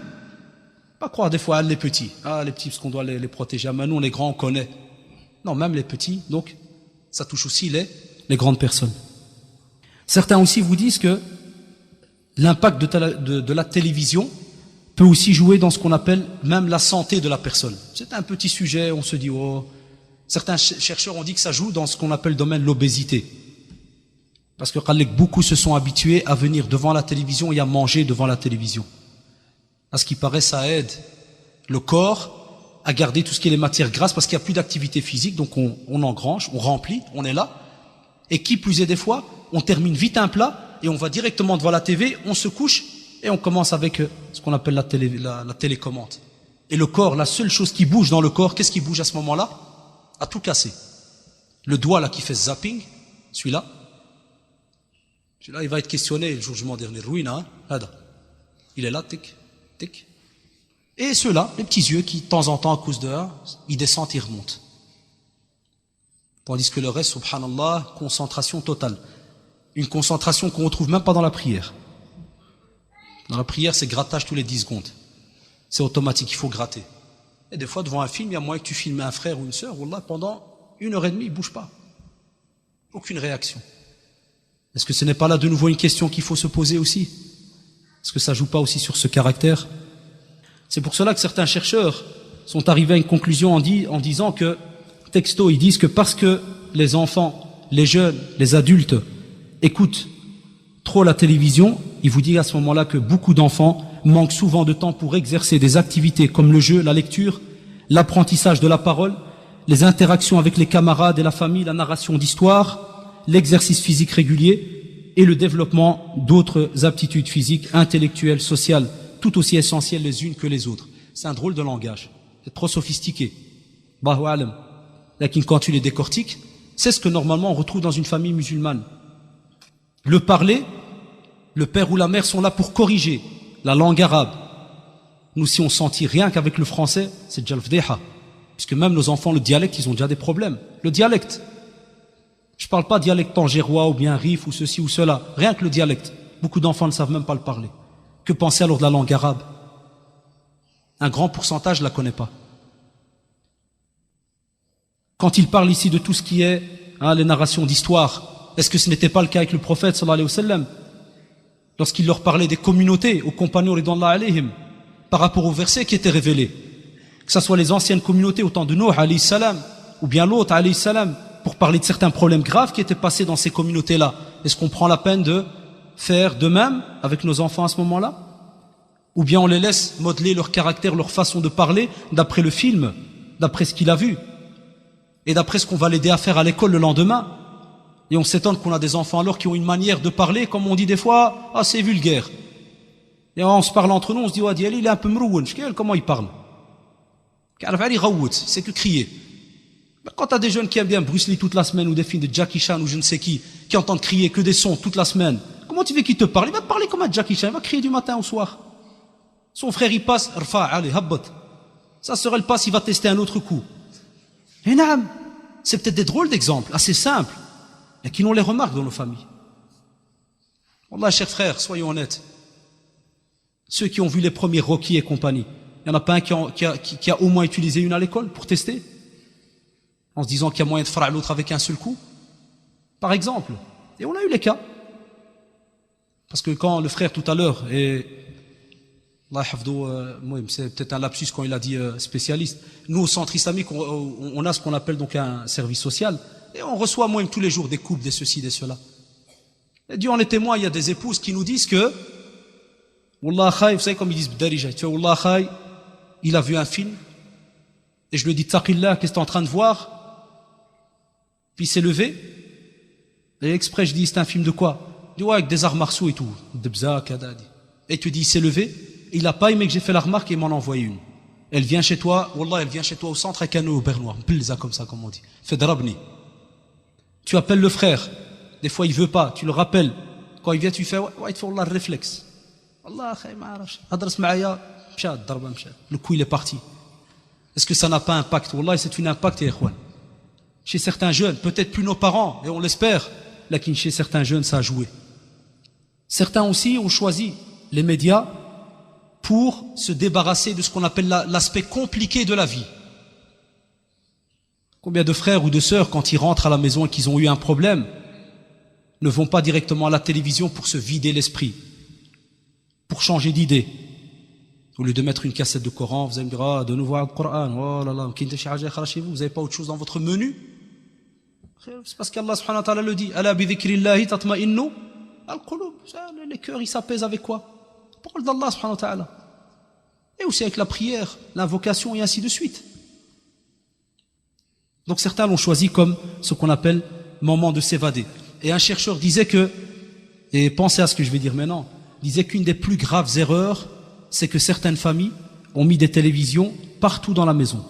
Pas croire des fois les petits. Les petits parce qu'on doit les protéger. Mais nous les grands on connaît. Non, même les petits. Donc ça touche aussi les grandes personnes. Certains aussi vous disent que l'impact de la télévision peut aussi jouer dans ce qu'on appelle même la santé de la personne. C'est un petit sujet, on se dit, certains chercheurs ont dit que ça joue dans ce qu'on appelle le domaine de l'obésité. Parce que beaucoup se sont habitués à venir devant la télévision et à manger devant la télévision. À ce qui paraît, ça aide le corps à garder tout ce qui est les matières grasses parce qu'il n'y a plus d'activité physique, donc on engrange, on remplit, on est là. Et qui plus est des fois, on termine vite un plat et on va directement devant la TV, on se couche et on commence avec ce qu'on appelle la télécommande. Et le corps, la seule chose qui bouge dans le corps, qu'est-ce qui bouge à ce moment-là? À tout casser. Le doigt là qui fait zapping, celui-là, il va être questionné le jour du jugement dernier. Ruina, il est là, tic, tic. Et ceux-là, les petits yeux qui, de temps en temps, à cause de ils descendent, ils remontent. Tandis que le reste, subhanallah, concentration totale. Une concentration qu'on ne retrouve même pas dans la prière. Dans la prière, c'est grattage tous les 10 secondes. C'est automatique, il faut gratter. Et des fois, devant un film, il y a moyen que tu filmes un frère ou une sœur, wallah, pendant 1h30, il ne bouge pas. Aucune réaction. Est-ce que ce n'est pas là de nouveau une question qu'il faut se poser aussi? Est-ce que ça ne joue pas aussi sur ce caractère? C'est pour cela que certains chercheurs sont arrivés à une conclusion en disant que, texto, ils disent que parce que les enfants, les jeunes, les adultes écoutent trop la télévision, il vous dit à ce moment-là que beaucoup d'enfants manquent souvent de temps pour exercer des activités comme le jeu, la lecture, l'apprentissage de la parole, les interactions avec les camarades et la famille, la narration d'histoire, l'exercice physique régulier et le développement d'autres aptitudes physiques, intellectuelles, sociales, tout aussi essentielles les unes que les autres. C'est un drôle de langage, c'est trop sophistiqué. Allahu alam. Lakin quand tu les décortiques, c'est ce que normalement on retrouve dans une famille musulmane. Le parler, le père ou la mère sont là pour corriger la langue arabe. Nous, si on sentit rien qu'avec le français, c'est déjà le fdeha. Puisque même nos enfants, le dialecte, ils ont déjà des problèmes. Le dialecte. Je ne parle pas dialecte tangérois ou bien rif ou ceci ou cela. Rien que le dialecte. Beaucoup d'enfants ne savent même pas le parler. Que penser alors de la langue arabe? Un grand pourcentage ne la connaît pas. Quand il parle ici de tout ce qui est les narrations d'histoire, est-ce que ce n'était pas le cas avec le prophète sallallahu alayhi wa sallam? Lorsqu'il leur parlait des communautés, aux compagnons ridwanullah alayhim, par rapport aux versets qui étaient révélés, que ce soit les anciennes communautés au temps de Nuh alayhi salam, ou bien l'autre alayhi salam, pour parler de certains problèmes graves qui étaient passés dans ces communautés-là. Est-ce qu'on prend la peine de faire de même avec nos enfants à ce moment-là? Ou bien on les laisse modeler leur caractère, leur façon de parler d'après le film, d'après ce qu'il a vu et d'après ce qu'on va l'aider à faire à l'école le lendemain. Et on s'étonne qu'on a des enfants alors qui ont une manière de parler, comme on dit des fois, assez vulgaire. Et en se parlant entre nous, on se dit, ouais, il est un peu mrououn, comment il parle? C'est que crier. Quand tu as des jeunes qui aiment bien Bruce Lee toute la semaine, ou des films de Jackie Chan ou je ne sais qui entendent crier que des sons toute la semaine, comment tu veux qu'il te parle? Il va te parler comme un Jackie Chan, il va crier du matin au soir. Son frère il passe, allez, habbat. Ça serait le passe, il va tester un autre coup. Et naam, c'est peut-être des drôles d'exemples, assez simples, et qui n'ont les remarques dans nos familles. Wallah, chers frères, soyons honnêtes. Ceux qui ont vu les premiers Rocky et compagnie, il n'y en a pas un qui a au moins utilisé une à l'école pour tester, en se disant qu'il y a moyen de faire l'autre avec un seul coup, par exemple. Et on a eu les cas. Parce que quand le frère tout à l'heure, et c'est peut-être un lapsus quand il a dit spécialiste, nous au centre islamique, on a ce qu'on appelle donc un service social, et on reçoit moi tous les jours des couples, des ceci, des cela. Et Dieu en est témoin, il y a des épouses qui nous disent que Wallah khay, vous savez comme ils disent Bdarija, tu vois, Wallah khay, il a vu un film, et je lui ai dit, Taqillah, qu'est-ce que tu es en train de voir? Puis il s'est levé, et exprès je dis, c'est un film de quoi? Il dit, ouais, avec des arts martiaux et tout, de bza, kadadi. Et tu dis, il s'est levé, il n'a pas aimé que j'ai fait la remarque et il m'en a envoyé une. Elle vient chez toi, Wallah, elle vient chez toi au centre avec un nœud au bernois, pilza comme ça, comme on dit. Fait drabni. Tu appelles le frère, des fois il veut pas, tu le rappelles. Quand il vient, tu fais, ouais, il faut le réflexe. Allah, le coup il est parti. Est-ce que ça n'a pas impact? Wallah, c'est un impact, chez certains jeunes, peut-être plus nos parents, et on l'espère, là, chez certains jeunes, ça a joué. Certains aussi ont choisi les médias pour se débarrasser de ce qu'on appelle l'aspect compliqué de la vie. Combien de frères ou de sœurs, quand ils rentrent à la maison et qu'ils ont eu un problème, ne vont pas directement à la télévision pour se vider l'esprit, pour changer d'idée? Au lieu de mettre une cassette de Coran, vous allez me dire, de nouveau le Coran, oh là là, vous n'avez pas autre chose dans votre menu? C'est parce qu'Allah subhanahu wa ta'ala le dit, Ala bi dhikrillahi tatma'innu al-qulub. Les cœurs, ils s'apaisent avec quoi? La parole d'Allah subhanahu wa ta'ala. Et aussi avec la prière, l'invocation et ainsi de suite. Donc certains l'ont choisi comme ce qu'on appelle moment de s'évader. Et un chercheur disait que, et pensez à ce que je vais dire maintenant, disait qu'une des plus graves erreurs, c'est que certaines familles ont mis des télévisions partout dans la maison.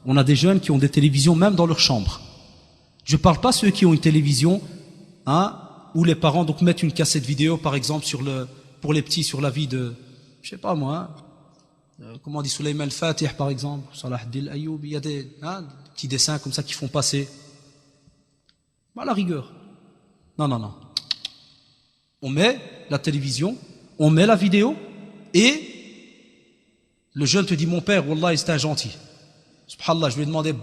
On a des jeunes qui ont des télévisions même dans leur chambre. Je ne parle pas ceux qui ont une télévision, où les parents donc mettent une cassette vidéo, par exemple, pour les petits, sur la vie de, je sais pas moi, comment on dit, Souleymane al-Fatih, par exemple, Salah ad-Din Ayoub, il y a des petits dessins comme ça qui font passer. À la rigueur. Non. On met la télévision, on met la vidéo, et le jeune te dit, mon père, Wallah, c'était un gentil. Subhanallah, je lui ai demandé,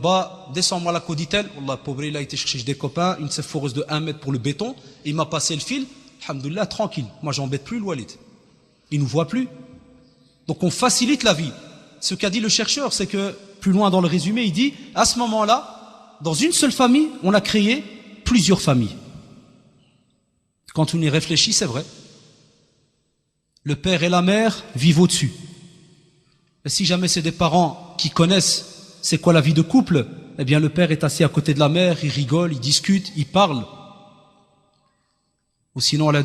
descends-moi la Coditel. Wallah, pauvre, il a été chercher des copains, une foreuse de 1 mètre pour le béton, et il m'a passé le fil, alhamdoulilah, tranquille. Moi, j'embête plus le Walid. Il nous voit plus. Donc, on facilite la vie. Ce qu'a dit le chercheur, c'est que, plus loin dans le résumé, il dit, à ce moment-là, dans une seule famille, on a créé plusieurs familles. Quand on y réfléchit, c'est vrai. Le père et la mère vivent au-dessus. Et si jamais c'est des parents qui connaissent c'est quoi la vie de couple, eh bien le père est assis à côté de la mère, il rigole, il discute, il parle. Ou sinon, la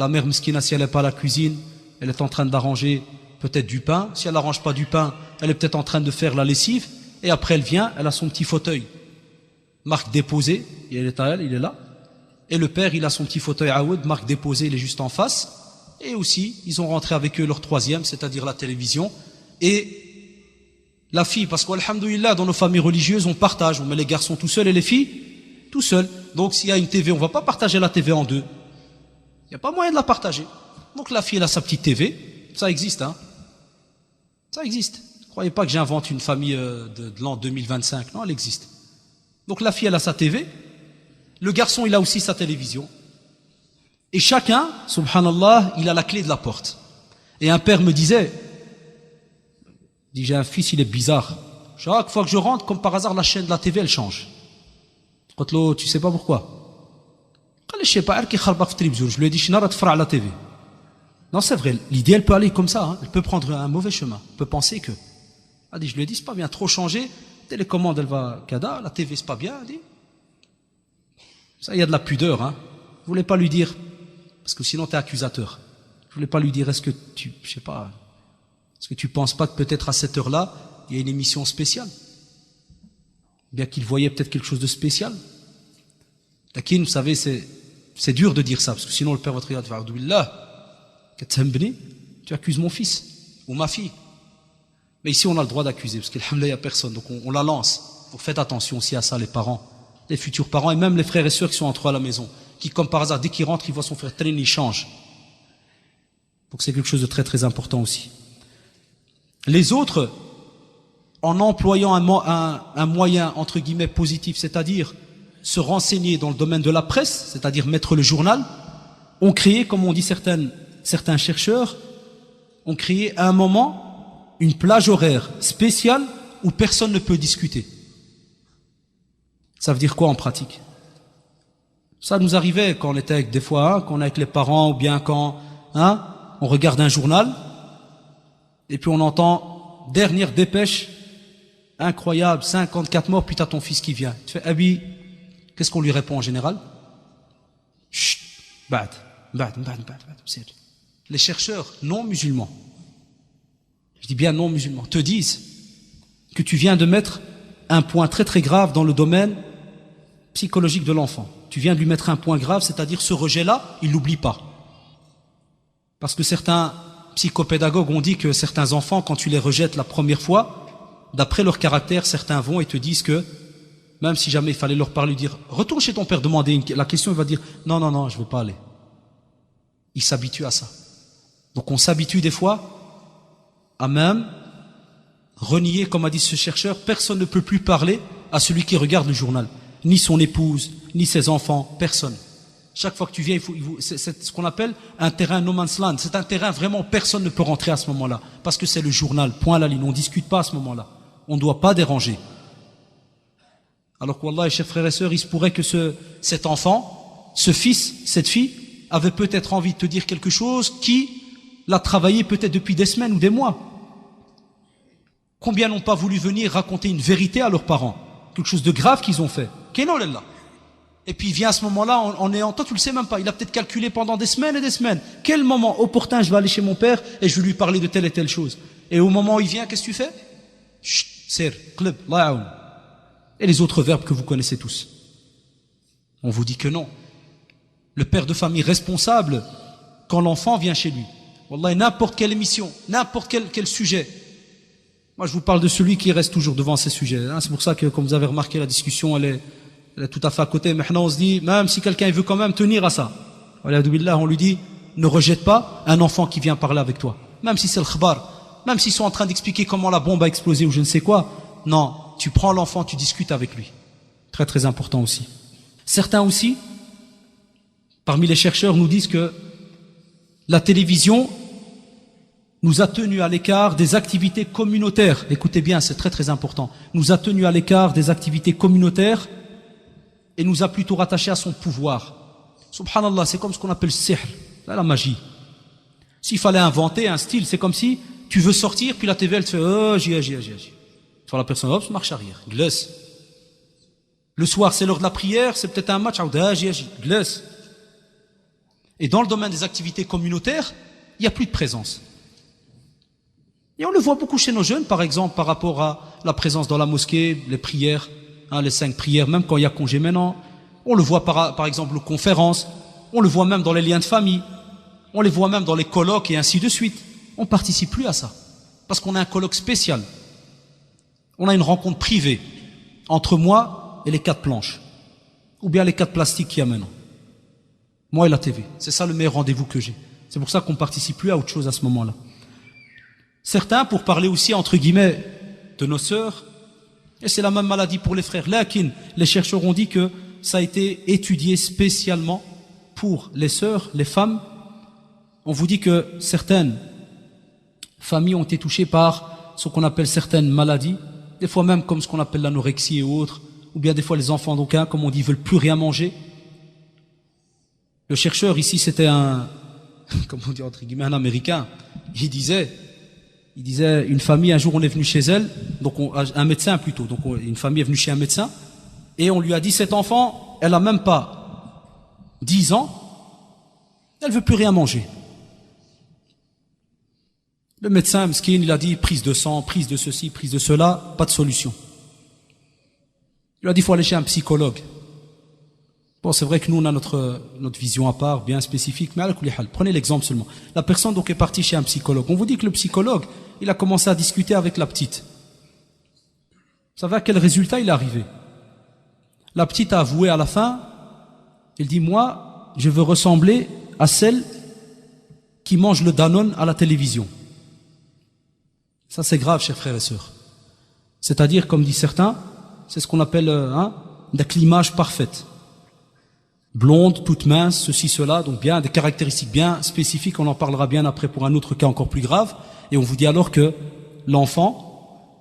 mère meskina, si elle n'est pas à la cuisine, elle est en train d'arranger peut-être du pain. Si elle n'arrange pas du pain, elle est peut-être en train de faire la lessive. Et après elle vient, elle a son petit fauteuil. Marque déposée, et elle est à elle, il est là. Et le père, il a son petit fauteuil Aoud, marque déposée, il est juste en face. Et aussi, ils ont rentré avec eux leur troisième, c'est-à-dire la télévision. Et la fille, parce qu'alhamdoulilah, dans nos familles religieuses, on partage, on met les garçons tout seuls et les filles tout seuls. Donc s'il y a une TV, on ne va pas partager la TV en deux. Il n'y a pas moyen de la partager. Donc la fille, elle a sa petite TV. Ça existe, hein. Ça existe. Ne croyez pas que j'invente une famille de l'an 2025. Non, elle existe. Donc la fille, elle a sa TV. Le garçon, il a aussi sa télévision. Et chacun, subhanallah, il a la clé de la porte. Et un père me disait, j'ai un fils, il est bizarre. Chaque fois que je rentre, comme par hasard, la chaîne de la TV, elle change. Tu sais pas pourquoi? Je sais pas, je lui ai dit, je la TV. Non, c'est vrai, l'idée, elle peut aller comme ça, hein. Elle peut prendre un mauvais chemin. Elle peut penser que. Je lui ai dit, c'est pas bien, trop changer. Télécommande, elle va kada, la TV, c'est pas bien. Elle dit. Ça, il y a de la pudeur, hein. Vous voulez pas lui dire, parce que sinon t'es accusateur. Je voulais pas lui dire, est-ce que tu penses pas que peut-être à cette heure-là, il y a une émission spéciale? Bien qu'il voyait peut-être quelque chose de spécial. Takin, vous savez, c'est dur de dire ça, parce que sinon le père va te regarder, tu accuses mon fils, ou ma fille. Mais ici on a le droit d'accuser, parce qu'alhamdoulilah, il n'y a personne, donc on la lance. Donc faites attention aussi à ça, les parents, les futurs parents, et même les frères et sœurs qui sont entre eux à la maison, qui comme par hasard, dès qu'ils rentrent, ils voient son frère traîner, il change. Donc c'est quelque chose de très très important aussi. Les autres, en employant un moyen entre guillemets positif, c'est-à-dire se renseigner dans le domaine de la presse, c'est-à-dire mettre le journal, ont créé, comme on dit certains chercheurs, ont créé à un moment une plage horaire spéciale où personne ne peut discuter. Ça veut dire quoi en pratique? Ça nous arrivait quand on était avec des fois, quand on est avec les parents ou bien quand on regarde un journal et puis on entend dernière dépêche incroyable, 54 morts, puis t'as ton fils qui vient. Tu fais Abi, qu'est-ce qu'on lui répond en général? Chut, bad. Les chercheurs non musulmans, je dis bien non musulmans, te disent que tu viens de mettre un point très très grave dans le domaine psychologique de l'enfant. Tu viens de lui mettre un point grave, c'est-à-dire ce rejet-là, il l'oublie pas. Parce que certains psychopédagogues ont dit que certains enfants, quand tu les rejettes la première fois, d'après leur caractère, certains vont et te disent que, même si jamais il fallait leur parler, dire, retourne chez ton père, demander la question, il va dire, non, je veux pas aller. Il s'habitue à ça. Donc on s'habitue des fois à même renier, comme a dit ce chercheur, personne ne peut plus parler à celui qui regarde le journal. Ni son épouse, ni ses enfants, personne. Chaque fois que tu viens, c'est ce qu'on appelle un terrain no man's land. C'est un terrain vraiment, personne ne peut rentrer à ce moment-là. Parce que c'est le journal, point à la ligne. On ne discute pas à ce moment-là. On ne doit pas déranger. Alors que, wallah, chers frères et sœurs, il se pourrait que cet enfant, ce fils, cette fille, avait peut-être envie de te dire quelque chose qui l'a travaillé peut-être depuis des semaines ou des mois. Combien n'ont pas voulu venir raconter une vérité à leurs parents? Quelque chose de grave qu'ils ont fait. Et puis il vient à ce moment-là en ayant, toi tu le sais même pas, il a peut-être calculé pendant des semaines et des semaines. Quel moment opportun je vais aller chez mon père et je vais lui parler de telle et telle chose. Et au moment où il vient, qu'est-ce que tu fais? Chut, sir, qlib, la'aoun. Et les autres verbes que vous connaissez tous. On vous dit que non. Le père de famille responsable, quand l'enfant vient chez lui, wallah, n'importe quelle émission, n'importe quel sujet. Moi je vous parle de celui qui reste toujours devant ces sujets. C'est pour ça que, comme vous avez remarqué, la discussion elle est tout à fait à côté. Maintenant on se dit, même si quelqu'un veut quand même tenir à ça, on lui dit, ne rejette pas un enfant qui vient parler avec toi. Même si c'est le khbar, même s'ils sont en train d'expliquer comment la bombe a explosé ou je ne sais quoi. Non, tu prends l'enfant, tu discutes avec lui. Très très important aussi. Certains aussi, parmi les chercheurs, nous disent que la télévision nous a tenus à l'écart des activités communautaires. Écoutez bien, c'est très très important. Nous a tenus à l'écart des activités communautaires et nous a plutôt rattachés à son pouvoir. Subhanallah, c'est comme ce qu'on appelle sihr, la magie. S'il fallait inventer un style, c'est comme si tu veux sortir, puis la TV elle te fait j'y. Tu vois la personne, hop, marche arrière, glace. Le soir, c'est l'heure de la prière, c'est peut-être un match, j'y, glace. Et dans le domaine des activités communautaires, il n'y a plus de présence. Et on le voit beaucoup chez nos jeunes, par exemple, par rapport à la présence dans la mosquée, les prières, les 5 prières, même quand il y a congé maintenant. On le voit par exemple aux conférences, on le voit même dans les liens de famille, on les voit même dans les colloques et ainsi de suite. On participe plus à ça. Parce qu'on a un colloque spécial. On a une rencontre privée entre moi et les 4 planches. Ou bien les 4 plastiques qu'il y a maintenant. Moi et la TV. C'est ça le meilleur rendez-vous que j'ai. C'est pour ça qu'on participe plus à autre chose à ce moment-là. Certains, pour parler aussi entre guillemets de nos sœurs, et c'est la même maladie pour les frères. Lakin, les chercheurs ont dit que ça a été étudié spécialement pour les sœurs, les femmes. On vous dit que certaines familles ont été touchées par ce qu'on appelle certaines maladies, des fois même comme ce qu'on appelle l'anorexie et autres, ou bien des fois les enfants d'aucuns, comme on dit, veulent plus rien manger. Le chercheur ici, c'était comme on dit entre guillemets, un Américain. Il disait, une famille, un jour on est venu chez elle, donc un médecin plutôt, donc une famille est venue chez un médecin, et on lui a dit, cet enfant, elle a même pas 10 ans, elle veut plus rien manger. Le médecin, Mskin, il a dit, prise de sang, prise de ceci, prise de cela, pas de solution. Il a dit, il faut aller chez un psychologue. Bon, c'est vrai que nous, on a notre vision à part, bien spécifique, mais prenez l'exemple seulement. La personne donc est partie chez un psychologue. On vous dit que le psychologue, il a commencé à discuter avec la petite. Vous savez à quel résultat il est arrivé? La petite a avoué à la fin, elle dit, moi, je veux ressembler à celle qui mange le Danone à la télévision. Ça, c'est grave, chers frères et sœurs. C'est-à-dire, comme disent certains, c'est ce qu'on appelle la climage parfaite. Blonde, toute mince, ceci, cela, donc bien, des caractéristiques bien spécifiques, on en parlera bien après pour un autre cas encore plus grave, et on vous dit alors que l'enfant,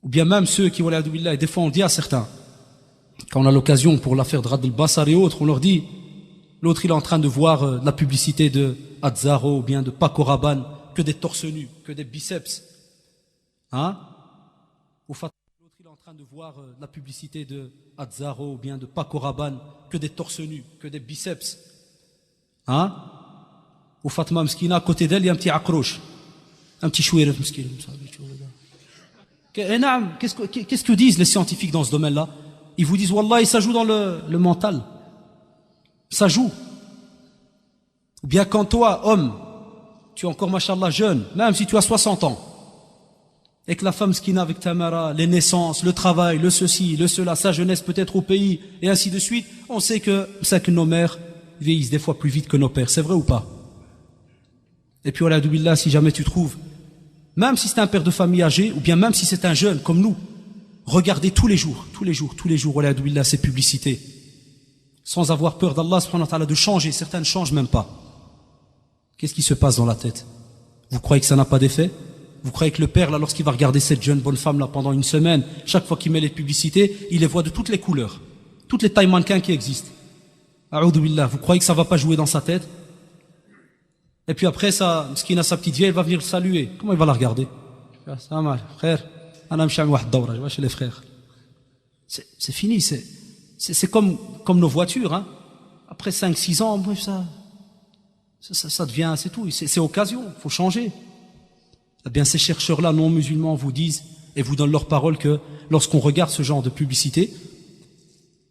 ou bien même ceux qui, voilà, et des fois on dit à certains, quand on a l'occasion pour l'affaire de Rad el-Bassar et autres, on leur dit, l'autre il est en train de voir la publicité de Azzaro, ou bien de Paco Rabanne, que des torse nus, que des biceps, l'autre il est en train de voir la publicité de Azzaro ou bien de Paco Rabanne, que des torse nus, que des biceps. Ou Fatma Mskina, à côté d'elle, il y a un petit accroche. Un petit chouiref Mskina. Qu'est-ce que disent les scientifiques dans ce domaine-là? Ils vous disent, Wallah, ça joue dans le mental. Ça joue. Ou bien quand toi, homme, tu es encore, machallah, jeune, même si tu as 60 ans, et que la femme skina avec Tamara, les naissances, le travail, le ceci, le cela, sa jeunesse peut-être au pays, et ainsi de suite, on sait que nos mères vieillissent des fois plus vite que nos pères. C'est vrai ou pas? Et puis, voilà, doubillah, si jamais tu trouves, même si c'est un père de famille âgé, ou bien même si c'est un jeune comme nous, regardez tous les jours, voilà, doubillah, ces publicités, sans avoir peur d'Allah, subhanahu wa ta'ala, de changer. Certains ne changent même pas. Qu'est-ce qui se passe dans la tête? Vous croyez que ça n'a pas d'effet? Vous croyez que le père, là, lorsqu'il va regarder cette jeune bonne femme, là, pendant une semaine, chaque fois qu'il met les publicités, il les voit de toutes les couleurs, toutes les tailles mannequins qui existent. A'oudou billah, vous croyez que ça va pas jouer dans sa tête? Et puis après, ça, ce qui a sa petite vieille, elle va venir le saluer. Comment il va la regarder? Ça mal, frère, je vais chez les frères. C'est fini, c'est comme nos voitures, Après 5-6 ans, ça devient, c'est tout, c'est occasion, faut changer. Eh bien, ces chercheurs-là non musulmans vous disent et vous donnent leur parole que lorsqu'on regarde ce genre de publicité,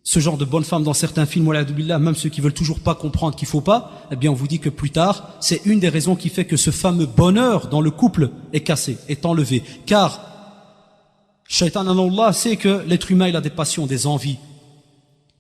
ce genre de bonnes femmes dans certains films, même ceux qui veulent toujours pas comprendre qu'il faut pas, eh bien, on vous dit que plus tard, c'est une des raisons qui fait que ce fameux bonheur dans le couple est cassé, est enlevé. Car, Shaitan Allah sait que l'être humain, il a des passions, des envies.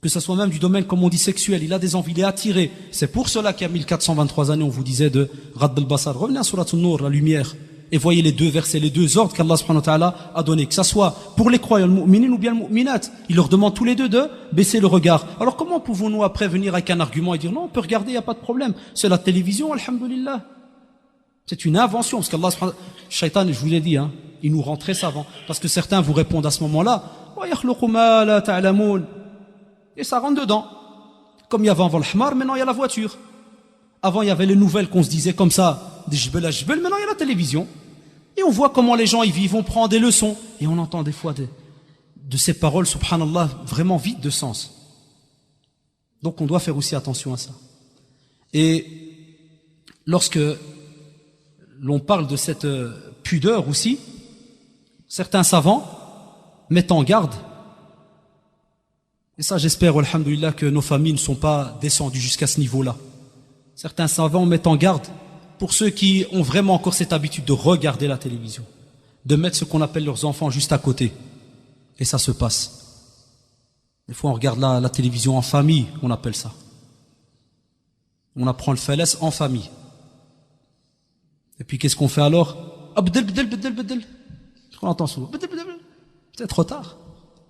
Que ce soit même du domaine, comme on dit, sexuel, il a des envies, il est attiré. C'est pour cela qu'il y a 1423 années, on vous disait de Radd al-Basar. Revenez à Surat al-Nur, la lumière. Et voyez les deux versets, les deux ordres qu'Allah subhanahu wa ta'ala a donnés, que ça soit pour les croyants, le mu'minin ou bien le mu'minat. Il leur demande tous les deux de baisser le regard. Alors comment pouvons-nous après venir avec un argument et dire non, on peut regarder, il n'y a pas de problème. C'est la télévision, alhamdulillah. C'est une invention, parce qu'Allah subhanahu wa ta'ala, Shaitan, je vous l'ai dit, il nous rend très savants. Parce que certains vous répondent à ce moment-là, et ça rentre dedans. Comme il y avait avant le hmar, maintenant il y a la voiture. Avant, il y avait les nouvelles qu'on se disait comme ça, des jbel à jbel, maintenant il y a la télévision. Et on voit comment les gens y vivent, on prend des leçons. Et on entend des fois de ces paroles, subhanallah, vraiment vides de sens. Donc on doit faire aussi attention à ça. Et lorsque l'on parle de cette pudeur aussi, certains savants mettent en garde Et ça, j'espère, alhamdoulilah, que nos familles ne sont pas descendues jusqu'à ce niveau-là. Certains savants mettent en garde pour ceux qui ont vraiment encore cette habitude de regarder la télévision, de mettre ce qu'on appelle leurs enfants juste à côté. Et ça se passe. Des fois, on regarde la télévision en famille, on appelle ça. On apprend le falaise en famille. Et puis, qu'est-ce qu'on fait alors? Ah, bedel. On entend souvent. C'est trop tard.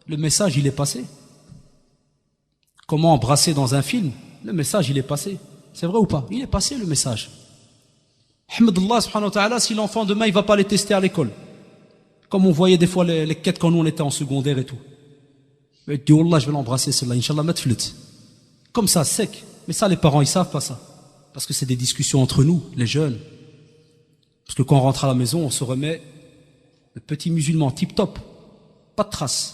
Le message, il est passé. Comment embrasser dans un film? Le message, il est passé. C'est vrai ou pas? Il est passé, le message. Hamdullah, subhanahu wa ta'ala, si l'enfant demain, il va pas les tester à l'école. Comme on voyait des fois les quêtes quand nous, on était en secondaire et tout. Il dit, Wallah, je vais l'embrasser, celle-là. Inch'Allah, mettre flûte. Comme ça, sec. Mais ça, les parents, ils savent pas ça. Parce que c'est des discussions entre nous, les jeunes. Parce que quand on rentre à la maison, on se remet le petit musulman, tip-top. Pas de traces.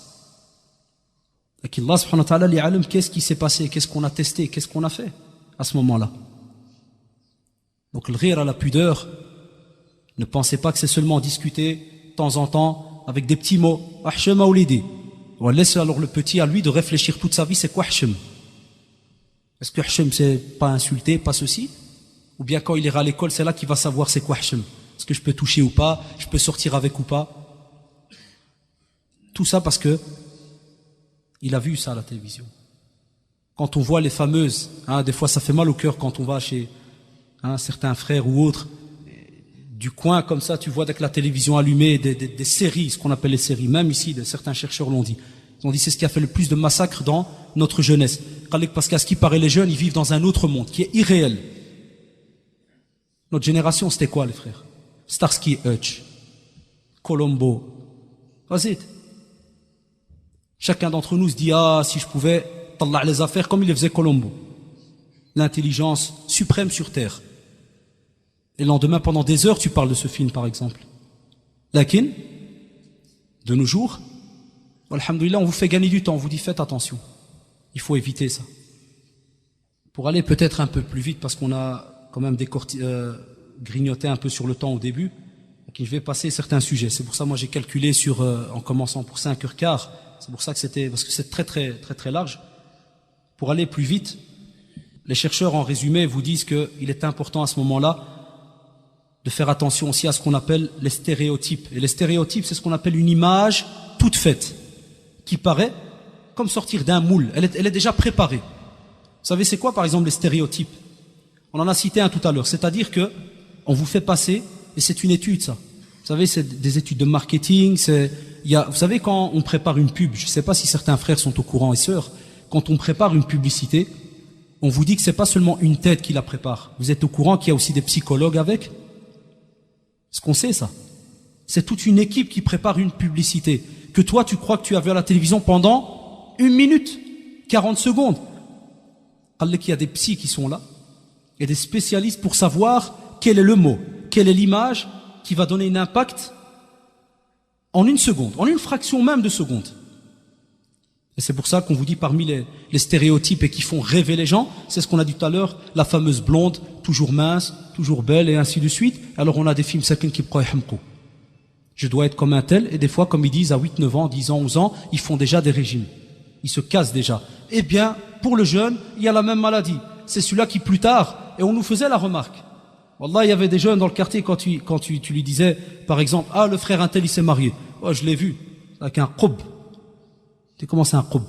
Et qu'Allah, subhanahu wa ta'ala, li alim, qu'est-ce qui s'est passé? Qu'est-ce qu'on a testé? Qu'est-ce qu'on a fait à ce moment-là? Donc, le rire à la pudeur, ne pensez pas que c'est seulement discuter de temps en temps avec des petits mots. Ahshem aoulidi. On laisse alors le petit à lui de réfléchir toute sa vie, c'est quoi Hachem? Est-ce que Hachem c'est pas insulter, pas ceci? Ou bien quand il ira à l'école, c'est là qu'il va savoir c'est quoi Hachem? Est-ce que je peux toucher ou pas? Je peux sortir avec ou pas? Tout ça parce que il a vu ça à la télévision. Quand on voit les fameuses, des fois ça fait mal au cœur quand on va chez certains frères ou autres, du coin comme ça, tu vois avec la télévision allumée, des séries, ce qu'on appelle les séries, même ici, certains chercheurs l'ont dit. Ils ont dit c'est ce qui a fait le plus de massacres dans notre jeunesse. Parce qu'à ce qui paraît, les jeunes, ils vivent dans un autre monde qui est irréel. Notre génération, c'était quoi les frères? Starsky Hutch, Colombo, vas-y. Chacun d'entre nous se dit, si je pouvais tallah les affaires comme il les faisait Colombo. L'intelligence suprême sur terre. Et le lendemain, pendant des heures, tu parles de ce film, par exemple. Lakin, de nos jours, alhamdoulilah, on vous fait gagner du temps, on vous dit faites attention. Il faut éviter ça. Pour aller peut-être un peu plus vite, parce qu'on a quand même grignoté un peu sur le temps au début, je vais passer certains sujets. C'est pour ça, moi, j'ai calculé en commençant pour 5h15. C'est pour ça que parce que c'est très large. Pour aller plus vite, les chercheurs, en résumé, vous disent qu'il est important à ce moment-là de faire attention aussi à ce qu'on appelle les stéréotypes. Et les stéréotypes, c'est ce qu'on appelle une image toute faite, qui paraît comme sortir d'un moule. Elle est déjà préparée. Vous savez, c'est quoi, par exemple, les stéréotypes? On en a cité un tout à l'heure. C'est-à-dire que on vous fait passer, et c'est une étude, ça. Vous savez, c'est des études de marketing. Vous savez, quand on prépare une pub, je ne sais pas si certains frères sont au courant et sœurs, quand on prépare une publicité, on vous dit que c'est pas seulement une tête qui la prépare. Vous êtes au courant qu'il y a aussi des psychologues avec? Est-ce qu'on sait ça? C'est toute une équipe qui prépare une publicité que toi tu crois que tu as vu à la télévision pendant 1 minute, 40 secondes. Allah, qu'il y a des psys qui sont là et des spécialistes pour savoir quel est le mot, quelle est l'image qui va donner un impact en 1 seconde, en une fraction même de seconde. Et c'est pour ça qu'on vous dit parmi les stéréotypes et qui font rêver les gens, c'est ce qu'on a dit tout à l'heure, la fameuse blonde, toujours mince, toujours belle et ainsi de suite. Alors on a des films sakin qui proyhamkou. Je dois être comme un tel, et des fois, comme ils disent, à 8, 9 ans, 10 ans, 11 ans, ils font déjà des régimes. Ils se cassent déjà. Eh bien, pour le jeune, il y a la même maladie. C'est celui-là qui plus tard, et on nous faisait la remarque. Wallah, il y avait des jeunes dans le quartier, quand tu lui disais, par exemple, le frère un tel, il s'est marié. Oh, je l'ai vu, avec un qub. Tu comment c'est un qub?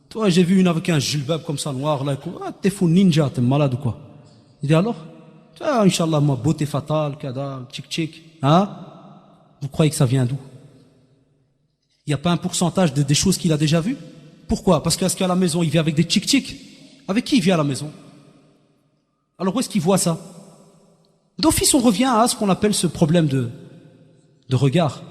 Toi, j'ai vu une avec un jilbab comme ça, noir, là, t'es fou ninja, t'es malade ou quoi? Il dit alors? Inch'Allah, moi, beauté fatale, kada, tchik, vous croyez que ça vient d'où? Il n'y a pas un pourcentage des choses qu'il a déjà vues? Pourquoi? Parce qu'à la maison, il vit avec des tchik. Avec qui il vit à la maison? Alors où est-ce qu'il voit ça? D'office, on revient à ce qu'on appelle ce problème de regard.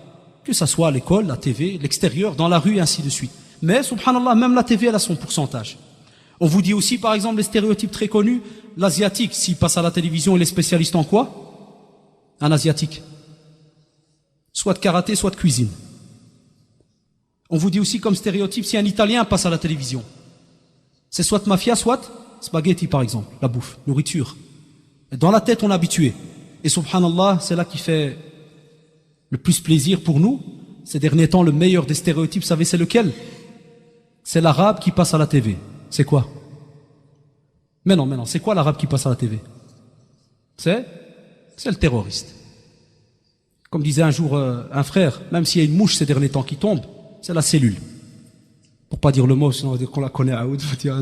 Que ça soit à l'école, la TV, l'extérieur, dans la rue, et ainsi de suite. Mais, subhanallah, même la TV, elle a son pourcentage. On vous dit aussi, par exemple, les stéréotypes très connus, l'asiatique, s'il passe à la télévision, il est spécialiste en quoi? Un asiatique. Soit de karaté, soit de cuisine. On vous dit aussi comme stéréotype, si un Italien passe à la télévision, c'est soit mafia, soit spaghetti, par exemple, la bouffe, nourriture. Et dans la tête, on est habitué. Et subhanallah, c'est là qui fait le plus plaisir pour nous. Ces derniers temps, le meilleur des stéréotypes, vous savez, c'est lequel? c'est l'arabe qui passe à la TV. C'est quoi? Mais non, c'est quoi l'arabe qui passe à la TV? C'est le terroriste. Comme disait un jour un frère, même s'il y a une mouche ces derniers temps qui tombe, c'est la cellule. Pour pas dire le mot, sinon on va dire qu'on la connaît à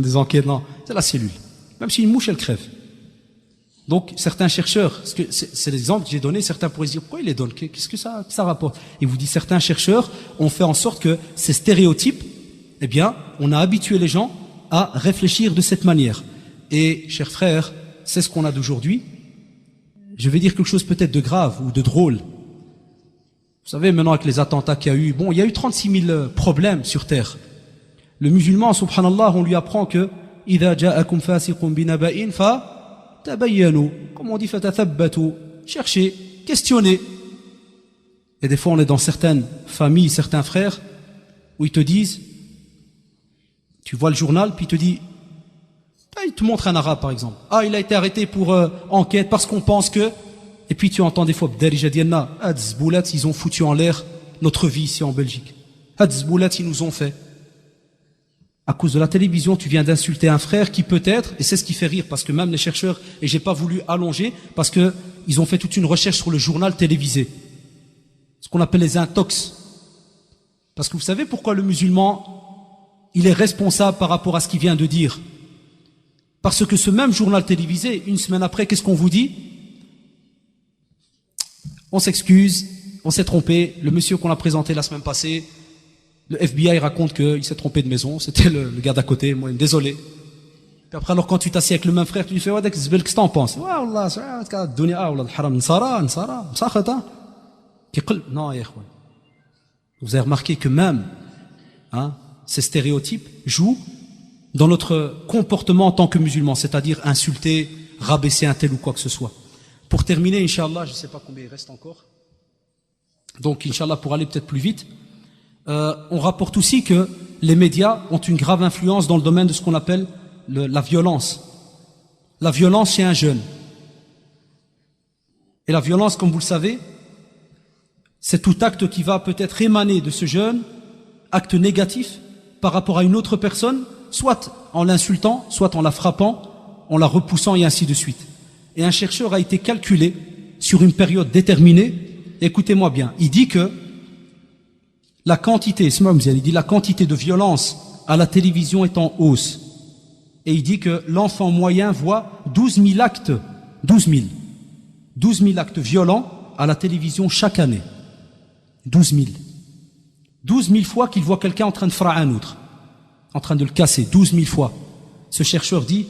des enquêtes, non, c'est la cellule. Même si une mouche, elle crève. Donc, certains chercheurs, c'est l'exemple que j'ai donné, certains pourraient se dire, pourquoi ils les donnent? Qu'est-ce que ça rapporte? Et vous dit, certains chercheurs ont fait en sorte que ces stéréotypes, eh bien, on a habitué les gens à réfléchir de cette manière. Et, chers frères, c'est ce qu'on a d'aujourd'hui. Je vais dire quelque chose peut-être de grave ou de drôle. Vous savez, maintenant, avec les attentats qu'il y a eu, bon, il y a eu 36 000 problèmes sur Terre. Le musulman, subhanallah, on lui apprend que إِذَا جَاءَكُمْ فَاسِقٌ بِنَبَإٍ فَتَبَيَّنُوا. Comme on dit, فَتَثَبَّتُوا. Cherchez, questionnez. Et des fois, on est dans certaines familles, certains frères, où ils te disent, tu vois le journal, puis il te dit, il te montre un arabe par exemple. Ah, il a été arrêté pour enquête parce qu'on pense que... Et puis tu entends des fois, ils ont foutu en l'air notre vie ici en Belgique. Ils nous ont fait. À cause de la télévision, tu viens d'insulter un frère qui peut-être, et c'est ce qui fait rire, parce que même les chercheurs, et j'ai pas voulu allonger, parce que ils ont fait toute une recherche sur le journal télévisé. Ce qu'on appelle les intox. Parce que vous savez pourquoi le musulman, il est responsable par rapport à ce qu'il vient de dire? Parce que ce même journal télévisé, une semaine après, qu'est-ce qu'on vous dit? On s'excuse, on s'est trompé, le monsieur qu'on a présenté la semaine passée, le FBI raconte qu'il s'est trompé de maison, c'était le gars d'à côté, moi, désolé. Puis après, alors quand tu t'assieds avec le même frère, tu lui fais, ouais, qu'est-ce que t'en penses? Ouais, Allah, c'est la dunya, Allah, le haram, nsara, msakhata. Non, vous avez remarqué que même, ces stéréotypes jouent dans notre comportement en tant que musulmans, c'est-à-dire insulter, rabaisser un tel ou quoi que ce soit. Pour terminer, Inch'Allah, je ne sais pas combien il reste encore. Donc, Inch'Allah, pour aller peut-être plus vite, on rapporte aussi que les médias ont une grave influence dans le domaine de ce qu'on appelle la violence. La violence chez un jeune. Et la violence, comme vous le savez, c'est tout acte qui va peut-être émaner de ce jeune, acte négatif, par rapport à une autre personne, soit en l'insultant, soit en la frappant, en la repoussant et ainsi de suite. Et un chercheur a été calculé sur une période déterminée. Écoutez-moi bien, il dit que la quantité de violence à la télévision est en hausse. Et il dit que l'enfant moyen voit 12 000 actes violents à la télévision chaque année. 12 000 fois qu'il voit quelqu'un en train de frapper un autre, en train de le casser, 12 000 fois. Ce chercheur dit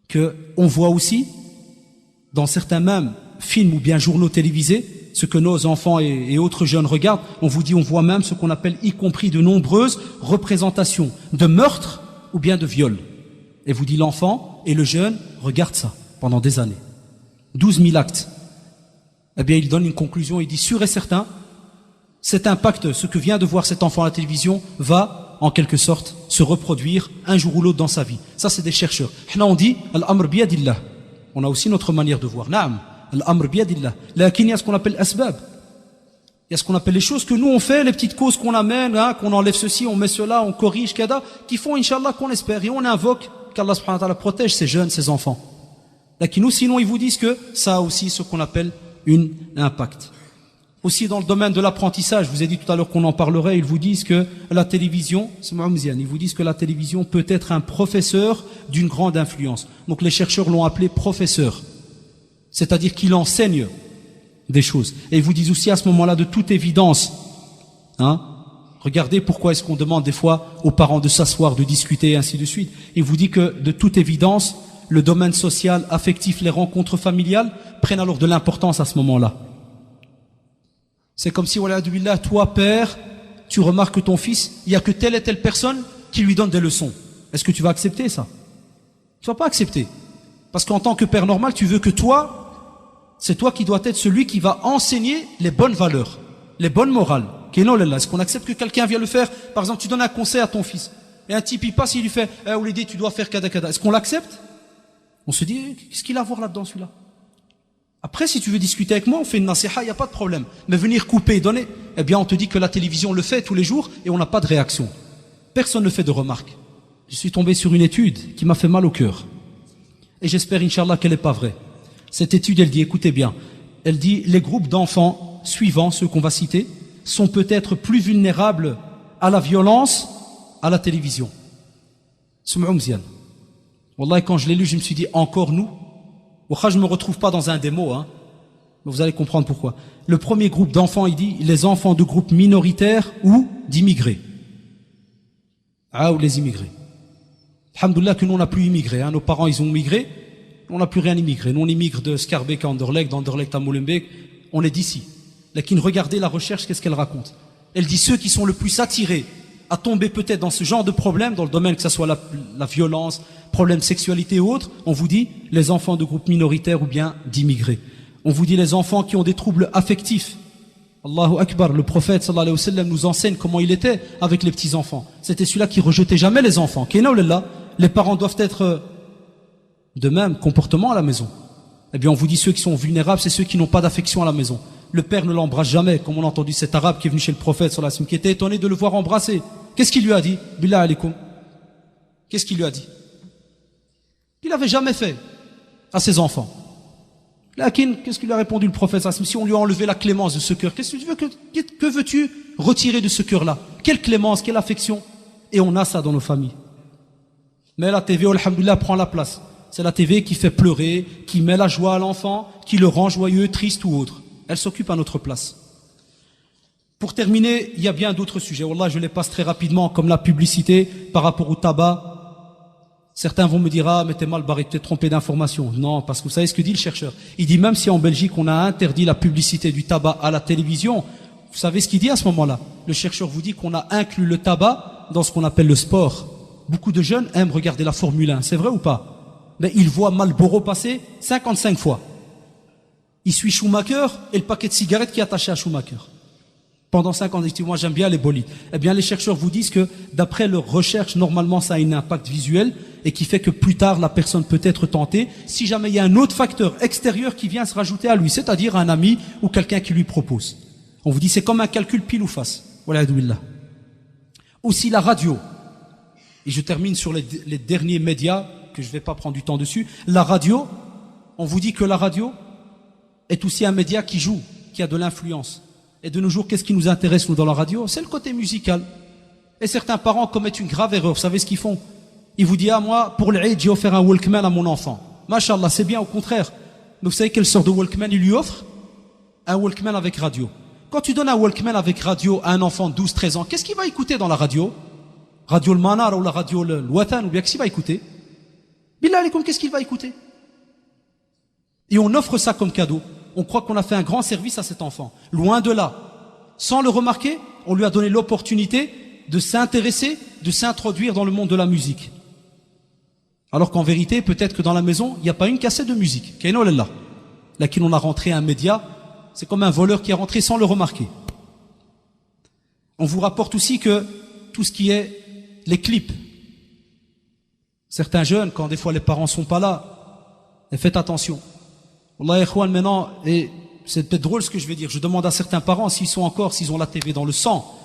qu'on voit aussi, dans certains mêmes films ou bien journaux télévisés, ce que nos enfants et autres jeunes regardent, on voit même ce qu'on appelle, y compris de nombreuses représentations de meurtre ou bien de viol. Et vous dit l'enfant et le jeune regardent ça pendant des années. 12 000 actes. Eh bien, il donne une conclusion, il dit sûr et certain, cet impact, ce que vient de voir cet enfant à la télévision, va, en quelque sorte, se reproduire un jour ou l'autre dans sa vie. Ça, c'est des chercheurs. Là, on dit, Al-Amr biyadillah. On a aussi notre manière de voir. Naam. Al-Amr biyadillah. Lakin, il y a ce qu'on appelle asbab. Il y a ce qu'on appelle les choses que nous on fait, les petites causes qu'on amène, qu'on enlève ceci, on met cela, on corrige, qui font, Inch'Allah, qu'on espère. Et on invoque qu'Allah subhanahu wa ta'ala protège ces jeunes, ces enfants. Lakin nous, sinon, ils vous disent que ça a aussi ce qu'on appelle un impact. Aussi dans le domaine de l'apprentissage, je vous ai dit tout à l'heure qu'on en parlerait, ils vous disent que la télévision, ils vous disent que la télévision peut être un professeur d'une grande influence. Donc les chercheurs l'ont appelé professeur. C'est-à-dire qu'il enseigne des choses. Et ils vous disent aussi à ce moment-là, de toute évidence, regardez pourquoi est-ce qu'on demande des fois aux parents de s'asseoir, de discuter et ainsi de suite. Il vous dit que de toute évidence, le domaine social, affectif, les rencontres familiales prennent alors de l'importance à ce moment-là. C'est comme si, toi, père, tu remarques que ton fils, il n'y a que telle et telle personne qui lui donne des leçons. Est-ce que tu vas accepter ça? Tu ne vas pas accepter. Parce qu'en tant que père normal, tu veux que toi, c'est toi qui dois être celui qui va enseigner les bonnes valeurs, les bonnes morales. Est-ce qu'on accepte que quelqu'un vienne le faire? Par exemple, tu donnes un conseil à ton fils. Et un type, il passe, il lui fait, Oulidi, tu dois faire kada kada. Est-ce qu'on l'accepte? On se dit, qu'est-ce qu'il a à voir là-dedans, celui-là? Après, si tu veux discuter avec moi, on fait une nasiha, il n'y a pas de problème. Mais venir couper et donner, eh bien, on te dit que la télévision le fait tous les jours et on n'a pas de réaction. Personne ne fait de remarques. Je suis tombé sur une étude qui m'a fait mal au cœur. Et j'espère, Inch'Allah, qu'elle n'est pas vraie. Cette étude, elle dit, écoutez bien, elle dit, les groupes d'enfants suivants, ceux qu'on va citer, sont peut-être plus vulnérables à la violence, à la télévision. Wallah, quand je l'ai lu, je me suis dit, encore nous. Je ne me retrouve pas dans un démo, hein. Mais vous allez comprendre pourquoi. Le premier groupe d'enfants, il dit, les enfants de groupes minoritaires ou d'immigrés. Ou les immigrés. Alhamdoulilah que nous on n'a plus immigré, hein. Nos parents ils ont migré, on n'a plus rien immigré. Nous on immigre de Scarbeck à Anderlecht, d'Anderlecht à Molenbeek, on est d'ici. Lakin, regardez la recherche, qu'est-ce qu'elle raconte? Elle dit ceux qui sont le plus attirés à tomber peut-être dans ce genre de problème, dans le domaine que ce soit la violence, problème de sexualité ou autre, on vous dit les enfants de groupes minoritaires ou bien d'immigrés. On vous dit les enfants qui ont des troubles affectifs. Allahu Akbar, le prophète sallallahu alayhi wa sallam nous enseigne comment il était avec les petits enfants. C'était celui-là qui rejetait jamais les enfants. Les parents doivent être de même comportement à la maison. Eh bien on vous dit ceux qui sont vulnérables, c'est ceux qui n'ont pas d'affection à la maison. Le père ne l'embrasse jamais, comme on a entendu cet arabe qui est venu chez le prophète sallallahu alayhi wa sallam, qui était étonné de le voir embrasser. Qu'est-ce qu'il lui a dit? Billah alaykoum. Qu'est-ce qu'il lui a dit? Il n'avait jamais fait à ses enfants. Lakin, qu'est-ce qu'il a répondu le prophète? Si on lui a enlevé la clémence de ce cœur, qu'est-ce que tu veux que veux-tu retirer de ce cœur-là? Quelle clémence, quelle affection? Et on a ça dans nos familles. Mais la TV, alhamdoulilah, prend la place. C'est la TV qui fait pleurer, qui met la joie à l'enfant, qui le rend joyeux, triste ou autre. Elle s'occupe à notre place. Pour terminer, il y a bien d'autres sujets. Wallah, je les passe très rapidement, comme la publicité par rapport au tabac. Certains vont me dire, ah, mais t'es mal barré, tu t'es trompé d'information. Non, parce que vous savez ce que dit le chercheur. Il dit, même si en Belgique, on a interdit la publicité du tabac à la télévision, vous savez ce qu'il dit à ce moment-là? Le chercheur vous dit qu'on a inclus le tabac dans ce qu'on appelle le sport. Beaucoup de jeunes aiment regarder la Formule 1, c'est vrai ou pas? Mais ils voient Marlboro passer 55 fois. Il suit Schumacher et le paquet de cigarettes qui est attaché à Schumacher. Pendant 5 ans, moi j'aime bien les bolides. Eh bien les chercheurs vous disent que d'après leurs recherches, normalement ça a un impact visuel et qui fait que plus tard la personne peut être tentée si jamais il y a un autre facteur extérieur qui vient se rajouter à lui, c'est-à-dire un ami ou quelqu'un qui lui propose. On vous dit c'est comme un calcul pile ou face. Voilà, aussi la radio. Et je termine sur les derniers médias que je ne vais pas prendre du temps dessus. La radio, on vous dit que la radio est aussi un média qui joue, qui a de l'influence. Et de nos jours, qu'est-ce qui nous intéresse, nous, dans la radio? C'est le côté musical. Et certains parents commettent une grave erreur. Vous savez ce qu'ils font? Ils vous disent, ah, moi, pour l'Eid, j'ai offert un Walkman à mon enfant. Masha'Allah, c'est bien, au contraire. Mais vous savez quelle sorte de Walkman il lui offre? Un Walkman avec radio. Quand tu donnes un Walkman avec radio à un enfant de 12, 13 ans, qu'est-ce qu'il va écouter dans la radio? Radio le Manar ou la radio le Watan, ou bien qu'est-ce qu'il va écouter? Billah alaykoum, qu'est-ce qu'il va écouter? Et on offre ça comme cadeau. On croit qu'on a fait un grand service à cet enfant. Loin de là. Sans le remarquer, on lui a donné l'opportunité de s'intéresser, de s'introduire dans le monde de la musique. Alors qu'en vérité, peut-être que dans la maison, il n'y a pas une cassette de musique. Là qu'il on a rentré un média, c'est comme un voleur qui est rentré sans le remarquer. On vous rapporte aussi que tout ce qui est les clips. Certains jeunes, quand des fois les parents sont pas là, et faites attention. Wallah, ikhwan, maintenant, et c'est peut-être drôle ce que je vais dire, je demande à certains parents s'ils ont la TV dans le sang,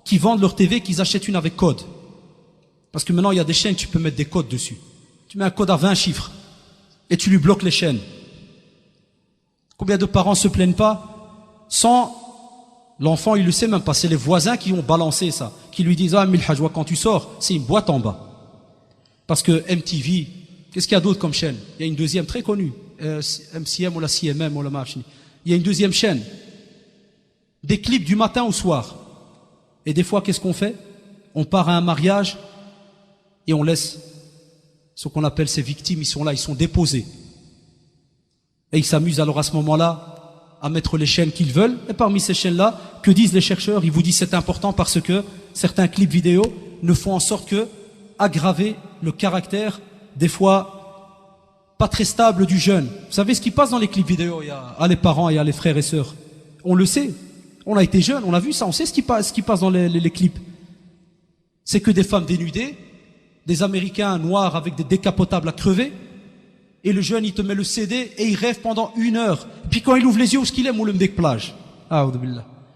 qui vendent leur TV, qu'ils achètent une avec code. Parce que maintenant, il y a des chaînes, tu peux mettre des codes dessus. Tu mets un code à 20 chiffres, et tu lui bloques les chaînes. Combien de parents se plaignent pas sans l'enfant, il le sait même pas, c'est les voisins qui ont balancé ça, qui lui disent, ah, Milhajwa, quand tu sors, c'est une boîte en bas. Parce que MTV, qu'est-ce qu'il y a d'autre comme chaîne? Il y a une deuxième très connue, MCM ou la CMM ou la Marchini. Il y a une deuxième chaîne. Des clips du matin au soir. Et des fois, qu'est-ce qu'on fait? On part à un mariage et on laisse ce qu'on appelle ces victimes, ils sont là, ils sont déposés. Et ils s'amusent alors à ce moment-là à mettre les chaînes qu'ils veulent. Et parmi ces chaînes-là, que disent les chercheurs? Ils vous disent c'est important parce que certains clips vidéo ne font en sorte que aggraver le caractère, des fois pas très stable du jeune. Vous savez ce qui passe dans les clips vidéo? Il y a les parents, il y a les frères et sœurs. On le sait. On a été jeunes, on a vu ça, on sait ce qui passe dans les clips. C'est que des femmes dénudées, des Américains noirs avec des décapotables à crever, et le jeune il te met le CD et il rêve pendant 1 heure. Et puis quand il ouvre les yeux, où est-ce qu'il est? Moulem plage.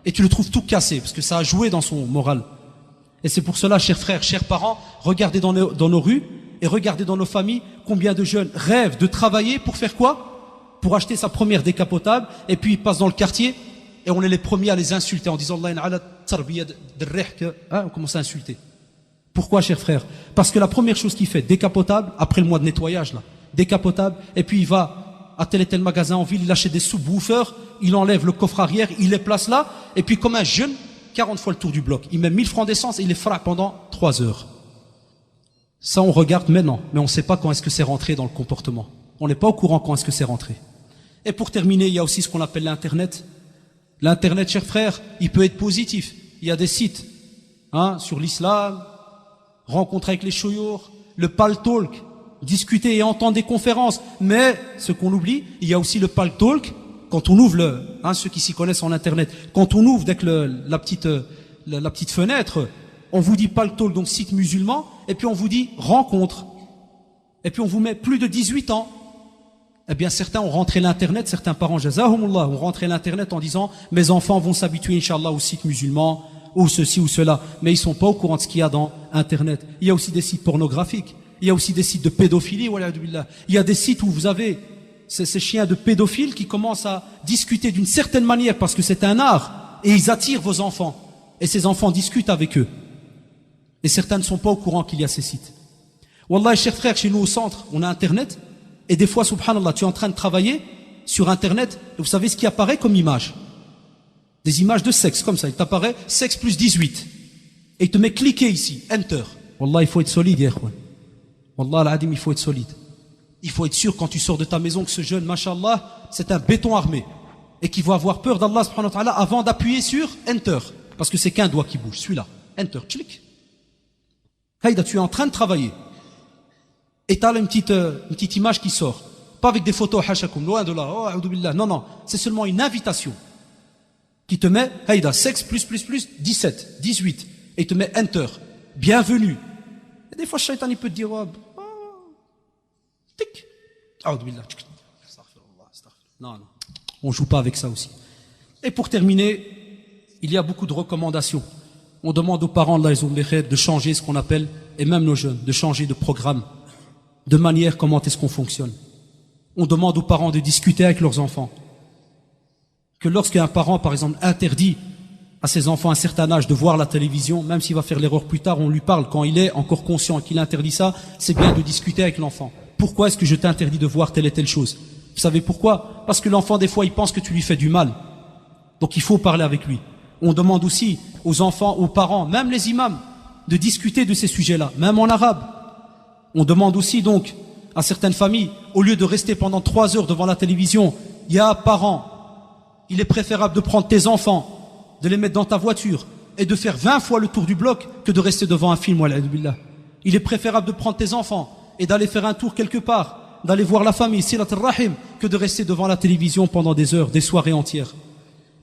Et tu le trouves tout cassé, parce que ça a joué dans son moral. Et c'est pour cela, chers frères, chers parents, regardez dans nos rues et regardez dans nos familles combien de jeunes rêvent de travailler pour faire quoi? Pour acheter sa première décapotable, et puis ils passent dans le quartier et on est les premiers à les insulter en disant on commence à insulter. Pourquoi, chers frères? Parce que la première chose qu'il fait, décapotable, après le mois de nettoyage là, décapotable, et puis il va à tel et tel magasin en ville, il achète des subwoofers, il enlève le coffre arrière, il les place là, et puis comme un jeune, 40 fois le tour du bloc, il met 1000 francs d'essence et il les frappe pendant 3 heures. Ça on regarde maintenant, mais on ne sait pas quand est-ce que c'est rentré dans le comportement. On n'est pas au courant quand est-ce que c'est rentré. Et pour terminer, il y a aussi ce qu'on appelle l'Internet. L'Internet, chers frères, il peut être positif. Il y a des sites sur l'islam, rencontre avec les choyours, le Pal Talk, discuter et entendre des conférences. Mais ce qu'on oublie, il y a aussi le Pal Talk. Quand on ouvre ceux qui s'y connaissent en Internet, quand on ouvre avec la petite fenêtre, on vous dit Pal Talk, donc site musulman, et puis on vous dit rencontre. Et puis on vous met plus de 18 ans. Eh bien, certains ont rentré l'Internet, certains parents, jazahumullah, ont rentré l'Internet en disant mes enfants vont s'habituer, Inch'Allah, au site musulman, ou ceci ou cela. Mais ils sont pas au courant de ce qu'il y a dans Internet. Il y a aussi des sites pornographiques. Il y a aussi des sites de pédophilie. Il y a des sites où vous avez ces chiens de pédophiles qui commencent à discuter d'une certaine manière parce que c'est un art et ils attirent vos enfants. Et ces enfants discutent avec eux. Et certains ne sont pas au courant qu'il y a ces sites. Wallah, chers frères, chez nous au centre, on a Internet. Et des fois, subhanallah, tu es en train de travailler sur Internet, et vous savez ce qui apparaît comme image? Des images de sexe, comme ça. Il t'apparaît sexe plus 18. Et il te met cliquer ici, enter. Wallah, il faut être solide, ikhwan. Wallah, al-adim, il faut être solide. Il faut être sûr quand tu sors de ta maison que ce jeune, mashallah, c'est un béton armé. Et qu'il va avoir peur d'Allah, subhanahu wa ta'ala, avant d'appuyer sur enter. Parce que c'est qu'un doigt qui bouge, celui-là. Enter, clique. Haïda, tu es en train de travailler. Et tu as une petite image qui sort. Pas avec des photos, hashakum, loin de là, oh, a'udhu billah. Non, non, c'est seulement une invitation qui te met, haïda, sexe plus, 17, 18. Et il te met enter. Bienvenue. Et des fois, le shaitan, il peut te dire, oh, tic. A'udhu billah. Non, non. On joue pas avec ça aussi. Et pour terminer, il y a beaucoup de recommandations. On demande aux parents de changer ce qu'on appelle, et même nos jeunes, de changer de programme, de manière comment est-ce qu'on fonctionne. On demande aux parents de discuter avec leurs enfants. Que lorsqu'un parent, par exemple, interdit à ses enfants à un certain âge de voir la télévision, même s'il va faire l'erreur plus tard, on lui parle quand il est encore conscient qu'il interdit ça, c'est bien de discuter avec l'enfant. Pourquoi est-ce que je t'interdis de voir telle et telle chose? Vous savez pourquoi? Parce que l'enfant, des fois, il pense que tu lui fais du mal. Donc il faut parler avec lui. On demande aussi aux enfants, aux parents, même les imams, de discuter de ces sujets-là, même en arabe. On demande aussi donc à certaines familles, au lieu de rester pendant 3 heures devant la télévision, il y a parents, il est préférable de prendre tes enfants, de les mettre dans ta voiture et de faire 20 fois le tour du bloc que de rester devant un film. Il est préférable de prendre tes enfants et d'aller faire un tour quelque part, d'aller voir la famille, silat al-rahim, que de rester devant la télévision pendant des heures, des soirées entières.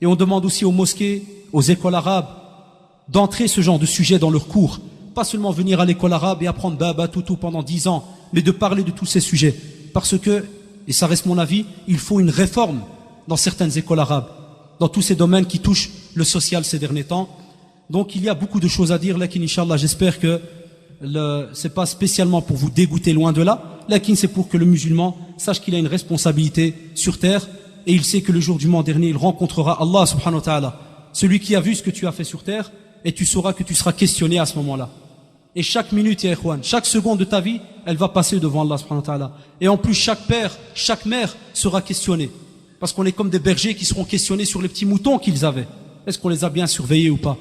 Et on demande aussi aux mosquées, aux écoles arabes, d'entrer ce genre de sujet dans leurs cours. Pas seulement venir à l'école arabe et apprendre Baba Toutou pendant 10 ans, mais de parler de tous ces sujets. Parce que, et ça reste mon avis, il faut une réforme dans certaines écoles arabes, dans tous ces domaines qui touchent le social ces derniers temps. Donc il y a beaucoup de choses à dire, lakin Inch'Allah, j'espère que c'est pas spécialement pour vous dégoûter loin de là, lakin c'est pour que le musulman sache qu'il a une responsabilité sur terre, et il sait que le jour du jugement dernier, il rencontrera Allah subhanahu wa ta'ala, celui qui a vu ce que tu as fait sur terre, et tu sauras que tu seras questionné à ce moment-là. Et chaque minute, ya ikhwan, chaque seconde de ta vie, elle va passer devant Allah subhanahu wa ta'ala. Et en plus, chaque père, chaque mère sera questionné. Parce qu'on est comme des bergers qui seront questionnés sur les petits moutons qu'ils avaient. Est-ce qu'on les a bien surveillés ou pas?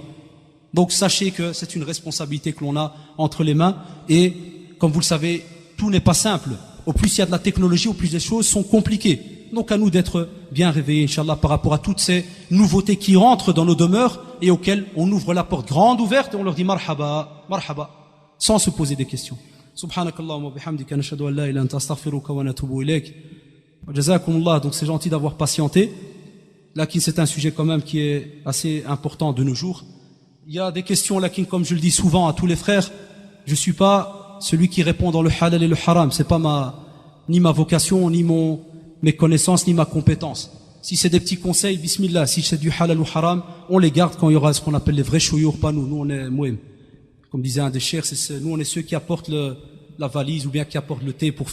Donc sachez que c'est une responsabilité que l'on a entre les mains. Et comme vous le savez, tout n'est pas simple. Au plus il y a de la technologie, au plus les choses sont compliquées. Donc à nous d'être bien réveillés, Inch'Allah, par rapport à toutes ces nouveautés qui rentrent dans nos demeures et auxquelles on ouvre la porte grande ouverte et on leur dit marhaba, marhaba, sans se poser des questions. Subhanakallahumma bihamdika nashhadu an la ilaha illa anta astaghfiruka wa natubu ilayk. Wa jazakumullah, donc c'est gentil d'avoir patienté. Là, c'est un sujet quand même qui est assez important de nos jours. Il y a des questions là, comme je le dis souvent à tous les frères, je suis pas celui qui répond dans le halal et le haram. C'est pas ni ma vocation, ni mes connaissances, ni ma compétence. Si c'est des petits conseils, bismillah. Si c'est du halal ou haram, on les garde quand il y aura ce qu'on appelle les vrais chouyours, pas nous. Nous, on est mouim. comme disait un des chers, nous on est ceux qui apportent la valise ou bien qui apportent le thé pour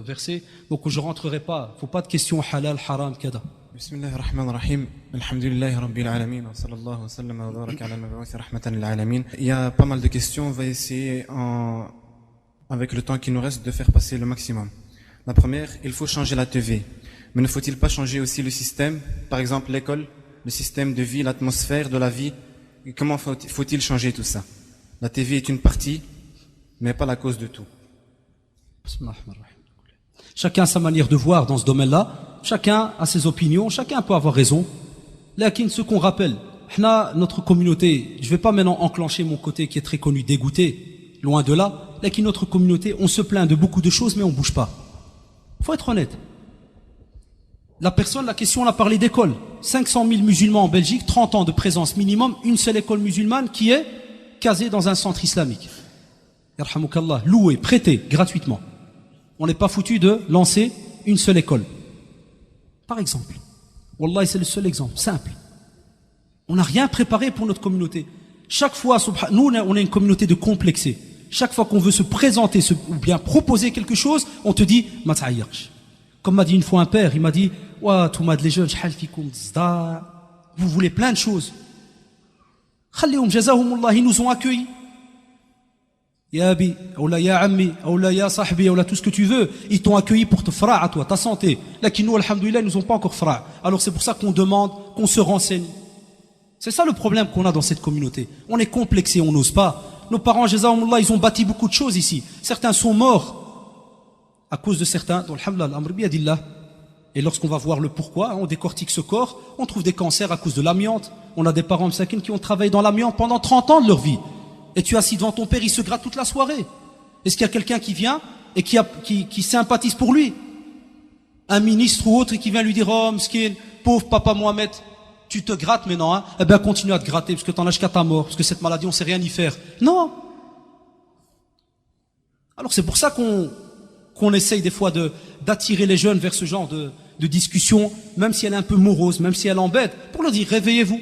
verser. Donc je rentrerai pas. Faut pas de questions halal, haram, kada. Bismillah ar-Rahman ar-Rahim. Alhamdulillahi Rabbil Alamin. Wa sallallahu wa sallam wa baraka ala al-mab'outh rahmatan lil alamin. Il y a pas mal de questions. On va essayer, avec le temps qui nous reste, de faire passer le maximum. La première, il faut changer la TV. Mais ne faut-il pas changer aussi le système? Par exemple, l'école, le système de vie, l'atmosphère de la vie. Et comment faut-il changer tout ça? La TV est une partie, mais pas la cause de tout. Chacun a sa manière de voir dans ce domaine-là. Chacun a ses opinions. Chacun peut avoir raison. Là, ce qu'on rappelle, notre communauté, je ne vais pas maintenant enclencher mon côté qui est très connu, dégoûté, loin de là. Là, notre communauté, on se plaint de beaucoup de choses, mais on ne bouge pas. Il faut être honnête. La question, on a parlé d'école. 500 000 musulmans en Belgique, 30 ans de présence minimum, une seule école musulmane qui est casée dans un centre islamique. Yarhamoukallah, loué, prêté, gratuitement. On n'est pas foutu de lancer une seule école. Par exemple. Wallah, c'est le seul exemple, simple. On n'a rien préparé pour notre communauté. Chaque fois, nous, on est une communauté de complexés. Chaque fois qu'on veut se présenter ou bien proposer quelque chose, on te dit, ma ta'ayyarch. Comme m'a dit une fois un père, il m'a dit, wa toumad les jeunes, vous voulez plein de choses. Khalihum jazahumullah, ils nous ont accueillis. Ya abi, ou la ya ammi, ou la ya sahbi, ou la tout ce que tu veux, ils t'ont accueilli pour te fra' à toi, ta santé. Là qui nous, alhamdoulilah, ils nous ont pas encore fra'. Alors c'est pour ça qu'on demande, qu'on se renseigne. C'est ça le problème qu'on a dans cette communauté. On est complexé, on n'ose pas. Nos parents, jazahumullah, ils ont bâti beaucoup de choses ici. Certains sont morts à cause de certains, donc alhamdoulilah, l'amr biyadillah. Et lorsqu'on va voir le pourquoi, on décortique ce corps, on trouve des cancers à cause de l'amiante. On a des parents msakin qui ont travaillé dans l'amiante pendant 30 ans de leur vie. Et tu es assis devant ton père, il se gratte toute la soirée. Est-ce qu'il y a quelqu'un qui vient et qui sympathise pour lui? Un ministre ou autre qui vient lui dire, oh, m'skin, pauvre papa Mohamed, tu te grattes maintenant, hein? Eh bien, continue à te gratter, parce que t'en as jusqu'à ta mort, parce que cette maladie, on sait rien y faire. Non! Alors, c'est pour ça qu'on essaye des fois d'attirer les jeunes vers ce genre de discussion, même si elle est un peu morose, même si elle embête, pour leur dire, réveillez-vous.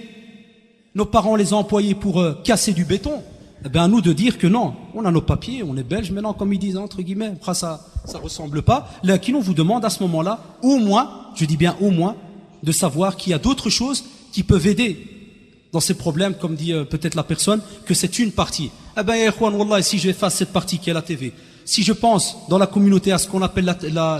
Nos parents les ont employés pour casser du béton. Eh bien, à nous de dire que non, on a nos papiers, on est belges, maintenant, comme ils disent, entre guillemets, après ça ressemble pas. Là, qui l'on vous demande à ce moment-là, au moins, je dis bien au moins, de savoir qu'il y a d'autres choses qui peuvent aider dans ces problèmes, comme dit peut-être la personne, que c'est une partie. Eh bien, ya ikhwan, wallah, si j'efface cette partie qui est la TV, si je pense dans la communauté à ce qu'on appelle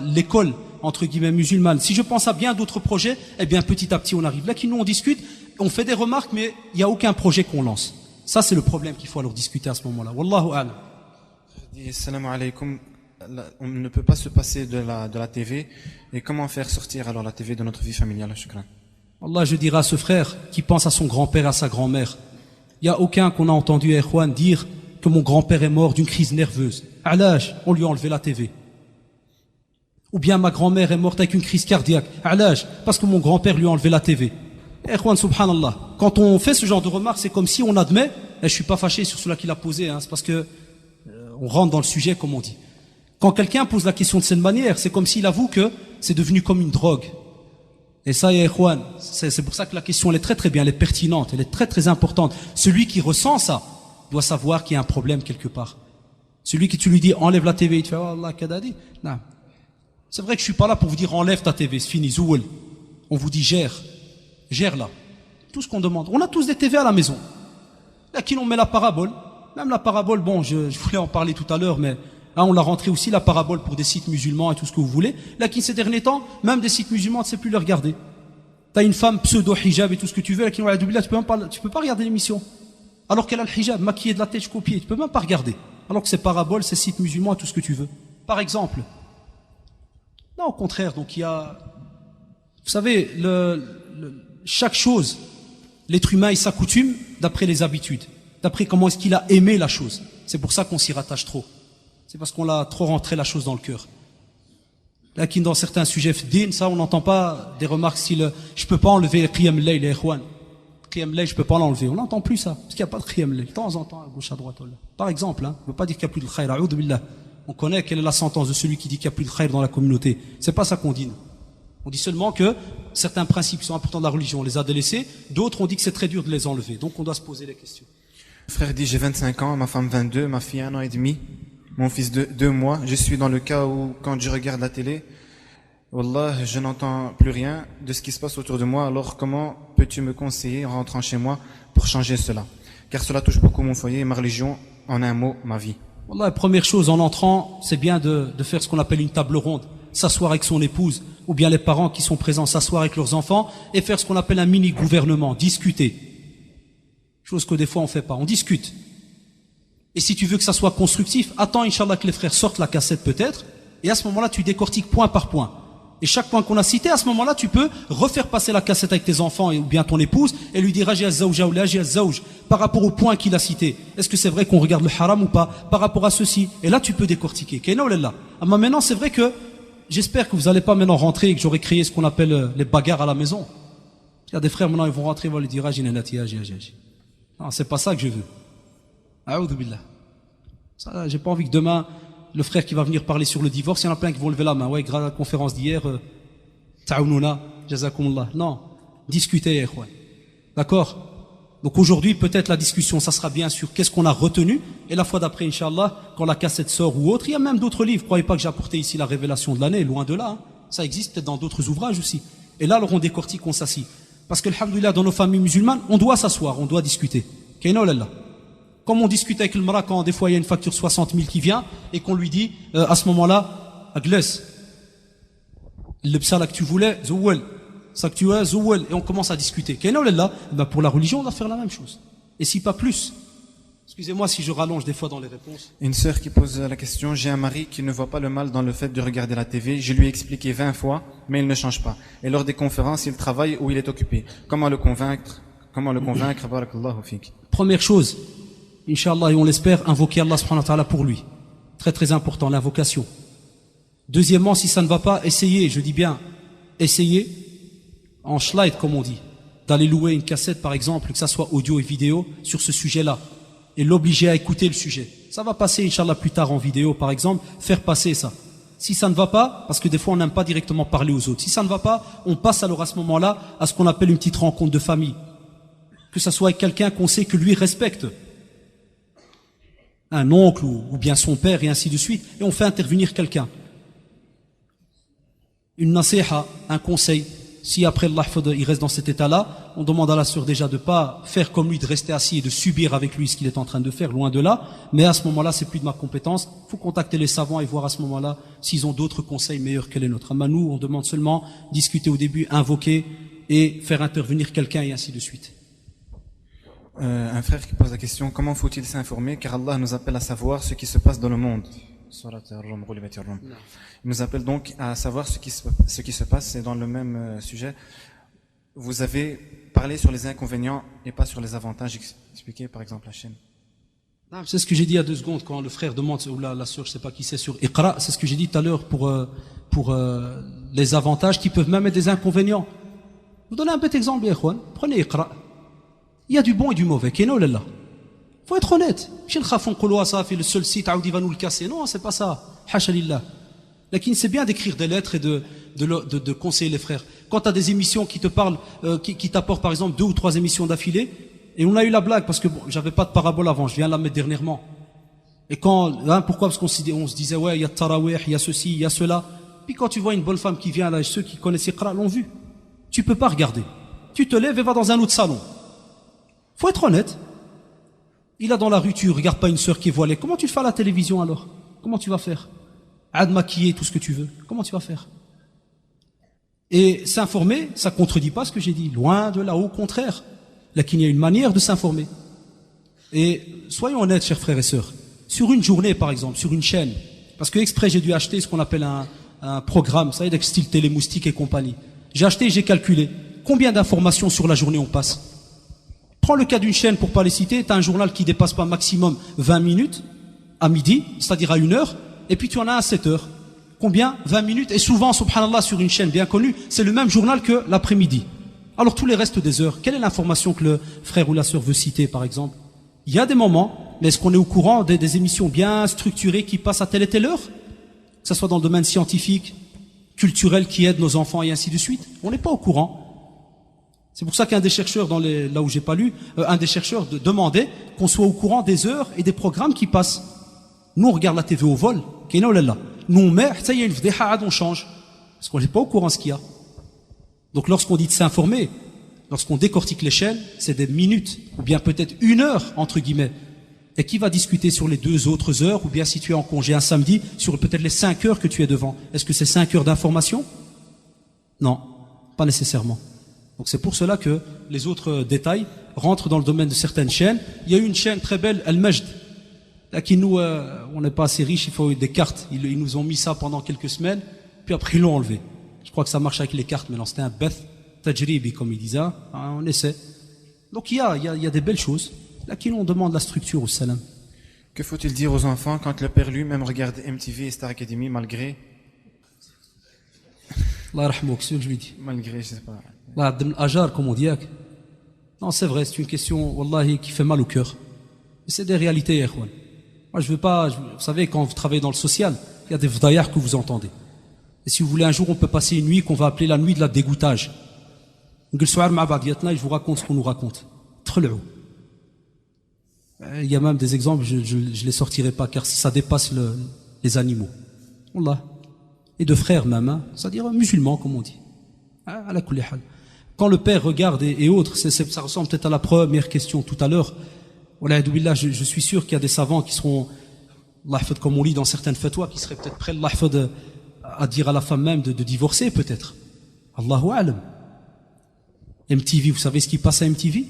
l'école, entre guillemets, musulmane, si je pense à bien d'autres projets, eh bien, petit à petit, on arrive. Là, qui nous, on discute, on fait des remarques, mais il n'y a aucun projet qu'on lance. Ça, c'est le problème qu'il faut alors discuter à ce moment-là. Wallahu a'lam. Assalamu alaikum. On ne peut pas se passer de la TV. Et comment faire sortir alors la TV de notre vie familiale, shukran? Allah, je dirais à ce frère qui pense à son grand-père et à sa grand-mère. Il n'y a aucun qu'on a entendu à Ikhwan dire que mon grand-père est mort d'une crise nerveuse. À l'âge, on lui a enlevé la TV. Ou bien ma grand-mère est morte avec une crise cardiaque. À l'âge, parce que mon grand-père lui a enlevé la TV. Ikhwan, subhanallah. Quand on fait ce genre de remarques, c'est comme si on admet, et je suis pas fâché sur cela qu'il a posé, hein, c'est parce que on rentre dans le sujet, comme on dit. Quand quelqu'un pose la question de cette manière, c'est comme s'il avoue que c'est devenu comme une drogue. Et ça, ya ikhwan, c'est pour ça que la question, elle est très très bien, elle est pertinente, elle est très très importante. Celui qui ressent ça doit savoir qu'il y a un problème quelque part. Celui qui tu lui dis, enlève la TV, il te fait, oh Allah, kadadi. Non. C'est vrai que je suis pas là pour vous dire, enlève ta TV, c'est fini, zouel. On vous dit, gère-la. Tout ce qu'on demande. On a tous des TV à la maison. Là, qui l'on met la parabole. Même la parabole, bon, je voulais en parler tout à l'heure, mais hein, on l'a rentré aussi, la parabole, pour des sites musulmans et tout ce que vous voulez. Là, qui ces derniers temps, même des sites musulmans, tu ne sais plus les regarder. T'as une femme pseudo-hijab et tout ce que tu veux, là, qui tu peux pas regarder l'émission. Alors qu'elle a le hijab, maquillée de la tête jusqu'aux pieds, tu peux même pas regarder. Alors que ces paraboles, ces sites musulmans et tout ce que tu veux. Par exemple. Non, au contraire, donc il y a, vous savez, chaque chose, l'être humain, il s'accoutume d'après les habitudes, d'après comment est-ce qu'il a aimé la chose. C'est pour ça qu'on s'y rattache trop. C'est parce qu'on l'a trop rentré la chose dans le cœur. Là, dans certains sujets din, ça, on n'entend pas des remarques style, je peux pas enlever qiyam layl, les ikhwan. Qiyam layl, je peux pas l'enlever. On n'entend plus ça. Parce qu'il n'y a pas de qiyam layl. De temps en temps, à gauche, à droite. Par exemple, hein, on ne veut pas dire qu'il n'y a plus de khayr. A'udhu billah. On connaît quelle est la sentence de celui qui dit qu'il n'y a plus de khayr dans la communauté. C'est pas ça qu'on dit. On dit seulement que certains principes qui sont importants de la religion, on les a délaissés. D'autres, on dit que c'est très dur de les enlever. Donc, on doit se poser les questions. Frère dit, j'ai 25 ans, ma femme 22, ma fille 1 an et demi, mon fils 2 mois. Je suis dans le cas où, quand je regarde la télé, Wallah, je n'entends plus rien de ce qui se passe autour de moi. Alors comment peux-tu me conseiller en rentrant chez moi pour changer cela? Car cela touche beaucoup mon foyer et ma religion, en un mot, ma vie. Wallah, première chose, en entrant, c'est bien de faire ce qu'on appelle une table ronde. S'asseoir avec son épouse, ou bien les parents qui sont présents, s'asseoir avec leurs enfants, et faire ce qu'on appelle un mini-gouvernement, discuter. Chose que des fois on fait pas, on discute. Et si tu veux que ça soit constructif, attends, Inch'Allah, que les frères sortent la cassette peut-être, et à ce moment-là, tu décortiques point par point. Et chaque point qu'on a cité, à ce moment-là, tu peux refaire passer la cassette avec tes enfants ou bien ton épouse et lui dire Aji az-zawja ou Aji az-zawj par rapport au point qu'il a cité. Est-ce que c'est vrai qu'on regarde le haram ou pas par rapport à ceci? Et là, tu peux décortiquer. Maintenant, c'est vrai que j'espère que vous n'allez pas maintenant rentrer et que j'aurai créé ce qu'on appelle les bagarres à la maison. Il y a des frères maintenant, ils vont rentrer, ils vont lui dire Aji nanati, Aji. Non, c'est pas ça que je veux. A'oudhu billah. Ça, j'ai pas envie que demain, le frère qui va venir parler sur le divorce, il y en a plein qui vont lever la main. Ouais, grâce à la conférence d'hier, ta'awnouna, jazakumullah. Non, discutez, ikhwan. D'accord? Donc aujourd'hui, peut-être la discussion, ça sera bien sûr qu'est-ce qu'on a retenu. Et la fois d'après, Inch'Allah, quand la cassette sort ou autre, il y a même d'autres livres. Croyez pas que j'ai apporté ici la révélation de l'année, loin de là. Hein. Ça existe peut-être dans d'autres ouvrages aussi. Et là, alors on décortique, on s'assit. Parce que, alhamdoulilah, dans nos familles musulmanes, on doit s'asseoir, on doit discuter. Comme on discute avec le mara quand des fois il y a une facture 60 000 qui vient et qu'on lui dit à ce moment-là, Agles, le psala que tu voulais, Zouwel, ça que tu as, Zouwel, et on commence à discuter. Pour la religion, on doit faire la même chose. Et si pas plus. Excusez-moi si je rallonge des fois dans les réponses. Une sœur qui pose la question, j'ai un mari qui ne voit pas le mal dans le fait de regarder la TV. Je lui ai expliqué 20 fois, mais il ne change pas. Et lors des conférences, il travaille ou il est occupé. Comment le convaincre? Barakallahu fik. Première chose, Inch'Allah, et on l'espère, invoquer Allah subhanahu wa ta'ala pour lui. Très très important, l'invocation. Deuxièmement, si ça ne va pas, essayez, je dis bien, essayez, en slide comme on dit, d'aller louer une cassette par exemple, que ça soit audio et vidéo, sur ce sujet-là, et l'obliger à écouter le sujet. Ça va passer, Inch'Allah, plus tard en vidéo par exemple, faire passer ça. Si ça ne va pas, parce que des fois on n'aime pas directement parler aux autres, si ça ne va pas, on passe alors à ce moment-là à ce qu'on appelle une petite rencontre de famille. Que ça soit avec quelqu'un qu'on sait que lui respecte. Un oncle ou bien son père et ainsi de suite, et on fait intervenir quelqu'un. Une nasiha, un conseil. Si après Allah il reste dans cet état-là, on demande à la sœur déjà de pas faire comme lui, de rester assis et de subir avec lui ce qu'il est en train de faire, loin de là. Mais à ce moment-là, c'est plus de ma compétence. Il faut contacter les savants et voir à ce moment-là s'ils ont d'autres conseils meilleurs que les nôtres. À nous, on demande seulement discuter au début, invoquer et faire intervenir quelqu'un et ainsi de suite. Un frère qui pose la question, comment faut-il s'informer? Car Allah nous appelle à savoir ce qui se passe dans le monde. Il nous appelle donc à savoir ce qui se passe. C'est dans le même sujet. Vous avez parlé sur les inconvénients et pas sur les avantages. Expliquez par exemple la chaîne. C'est ce que j'ai dit il y a 2 secondes quand le frère demande, ou la sœur, je sais pas qui c'est, sur Iqra. C'est ce que j'ai dit tout à l'heure pour les avantages qui peuvent même être des inconvénients. Je vous donne un petit exemple, Ikhwan. Prenez Iqra. Il y a du bon et du mauvais. Faut être honnête. Le seul site, il va nous le casser. Non, c'est pas ça. Hasha lillah. C'est bien d'écrire des lettres et de conseiller les frères. Quand tu as des émissions qui te parlent, qui t'apportent par exemple 2 ou 3 émissions d'affilée, et on a eu la blague parce que bon, j'avais pas de parabole avant, je viens de la mettre dernièrement. Et pourquoi? Parce qu'on se disait, ouais, il y a tarawih, il y a ceci, il y a cela. Puis quand tu vois une bonne femme qui vient là, ceux qui connaissent Iqra l'ont vu. Tu peux pas regarder. Tu te lèves et vas dans un autre salon. Faut être honnête. Il a dans la rue, tu regardes pas une sœur qui est voilée. Comment tu le fais à la télévision alors? Comment tu vas faire? Ad maquiller, tout ce que tu veux. Comment tu vas faire? Et s'informer, ça contredit pas ce que j'ai dit. Loin de là, au contraire. Là qu'il y a une manière de s'informer. Et soyons honnêtes, chers frères et sœurs. Sur une journée, par exemple, sur une chaîne, parce que exprès j'ai dû acheter ce qu'on appelle un programme, ça y est, style télémoustique et compagnie. J'ai acheté et j'ai calculé. Combien d'informations sur la journée on passe? Prends le cas d'une chaîne pour pas les citer, tu as un journal qui dépasse pas maximum 20 minutes à midi, c'est-à-dire à 1h, et puis tu en as à 7h. Combien? 20 minutes, et souvent, subhanallah, sur une chaîne bien connue, c'est le même journal que l'après-midi. Alors tous les restes des heures, quelle est l'information que le frère ou la sœur veut citer, par exemple? Il y a des moments, mais est-ce qu'on est au courant des émissions bien structurées qui passent à telle et telle heure? Que ce soit dans le domaine scientifique, culturel, qui aide nos enfants et ainsi de suite? On n'est pas au courant. C'est pour ça qu'un des chercheurs, là où j'ai pas lu, un des chercheurs demandait qu'on soit au courant des heures et des programmes qui passent. Nous, on regarde la TV au vol. Nous, on met, ça y est, on change. Parce qu'on n'est pas au courant de ce qu'il y a. Donc, lorsqu'on dit de s'informer, lorsqu'on décortique les chaînes, c'est des minutes, ou bien peut-être 1 heure, entre guillemets. Et qui va discuter sur les 2 autres heures, ou bien si tu es en congé un samedi, sur peut-être les 5 heures que tu es devant. Est-ce que c'est 5 heures d'information? Non, pas nécessairement. Donc c'est pour cela que les autres détails rentrent dans le domaine de certaines chaînes. Il y a une chaîne très belle, Al-Majd. Là, qui nous, on n'est pas assez riche, il faut des cartes. Ils nous ont mis ça pendant quelques semaines, puis après ils l'ont enlevé. Je crois que ça marche avec les cartes maintenant. C'était un Beth Tajribi, comme ils disent. Hein, on essaie. Donc il y a des belles choses. Là, qui l'on demande la structure au salam. Que faut-il dire aux enfants quand le père lui-même regarde MTV et Star Academy malgré... Allah rahmouk, c'est ce que je lui dis. Malgré, je sais pas... Allah abdem ajar, comme on dit. Non, c'est vrai, c'est une question, wallahi, qui fait mal au cœur. Mais c'est des réalités, ikhwan. Moi, je veux pas, vous savez, quand vous travaillez dans le social, il y a des vdaïars que vous entendez. Et si vous voulez, un jour, on peut passer une nuit qu'on va appeler la nuit de la dégoûtage. Je vous raconte ce qu'on nous raconte. Il y a même des exemples, je les sortirai pas, car ça dépasse les animaux. Wallah. Et de frères même, hein, c'est-à-dire musulmans, comme on dit. À la kulli hal. Quand le père regarde et autres, ça ressemble peut-être à la première question tout à l'heure. Je suis sûr qu'il y a des savants qui seront, comme on lit dans certaines fatwas, qui seraient peut-être prêts à dire à la femme même de divorcer, peut-être. Allahu alam. MTV, vous savez ce qui passe à MTV?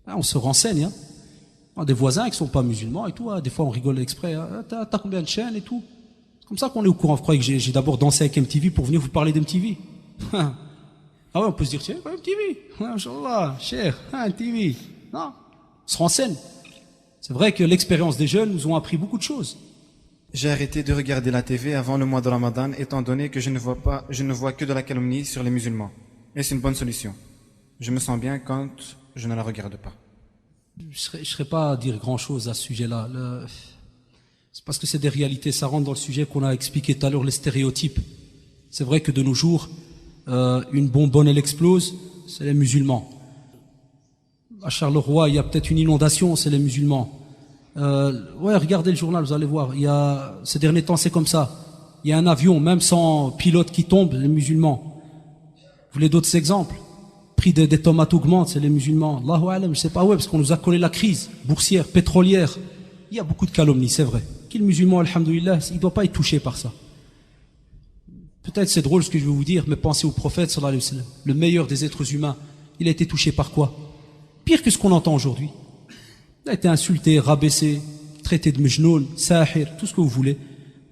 On se renseigne. Hein. On a des voisins qui sont pas musulmans et tout. Hein. Des fois, on rigole exprès. Hein. T'as combien de chaînes et tout? C'est comme ça qu'on est au courant. Vous croyez que j'ai d'abord dansé avec MTV pour venir vous parler d'MTV? Ah ouais, on peut se dire, tiens, MTV, Inch'Allah, cher, MTV. Non, on se renseigne. C'est vrai que l'expérience des jeunes nous ont appris beaucoup de choses. J'ai arrêté de regarder la TV avant le mois de Ramadan, étant donné que je ne vois que de la calomnie sur les musulmans. Et c'est une bonne solution. Je me sens bien quand je ne la regarde pas. Je serais pas à dire grand chose à ce sujet-là. C'est parce que c'est des réalités. Ça rentre dans le sujet qu'on a expliqué tout à l'heure, les stéréotypes. C'est vrai que de nos jours, une bonbonne, elle explose, c'est les musulmans. À Charleroi, il y a peut-être une inondation, c'est les musulmans. Regardez le journal, vous allez voir. Ces derniers temps, c'est comme ça. Il y a un avion, même sans pilote qui tombe, les musulmans. Vous voulez d'autres exemples? Prix des tomates augmente, c'est les musulmans. Allahu alam, je sais pas, parce qu'on nous a collé la crise boursière, pétrolière. Il y a beaucoup de calomnies, c'est vrai. Qui le musulman, alhamdoulilah, il ne doit pas être touché par ça. Peut-être c'est drôle ce que je vais vous dire, mais pensez au prophète, sallallahu alayhi wa sallam, le meilleur des êtres humains. Il a été touché par quoi? Pire que ce qu'on entend aujourd'hui. Il a été insulté, rabaissé, traité de mejnoun, sahir, tout ce que vous voulez.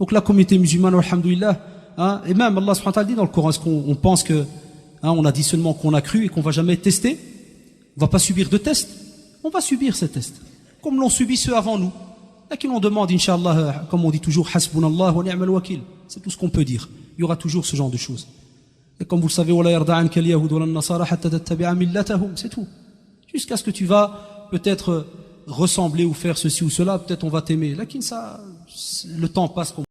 Donc la communauté musulmane, alhamdoulilah, hein, et même Allah subhanahu wa ta'ala dit dans le Coran, est-ce qu'on pense que on a dit seulement qu'on a cru et qu'on va jamais être testé? On va pas subir de tests. On va subir ces tests. Comme l'ont subi ceux avant nous. Là qui l'on demande, Inch'Allah, comme on dit toujours, Hasbunallah wa ni'mal wakil. C'est tout ce qu'on peut dire. Il y aura toujours ce genre de choses. Et comme vous le savez, c'est tout. Jusqu'à ce que tu vas peut-être ressembler ou faire ceci ou cela, peut-être on va t'aimer. Là, le temps passe comme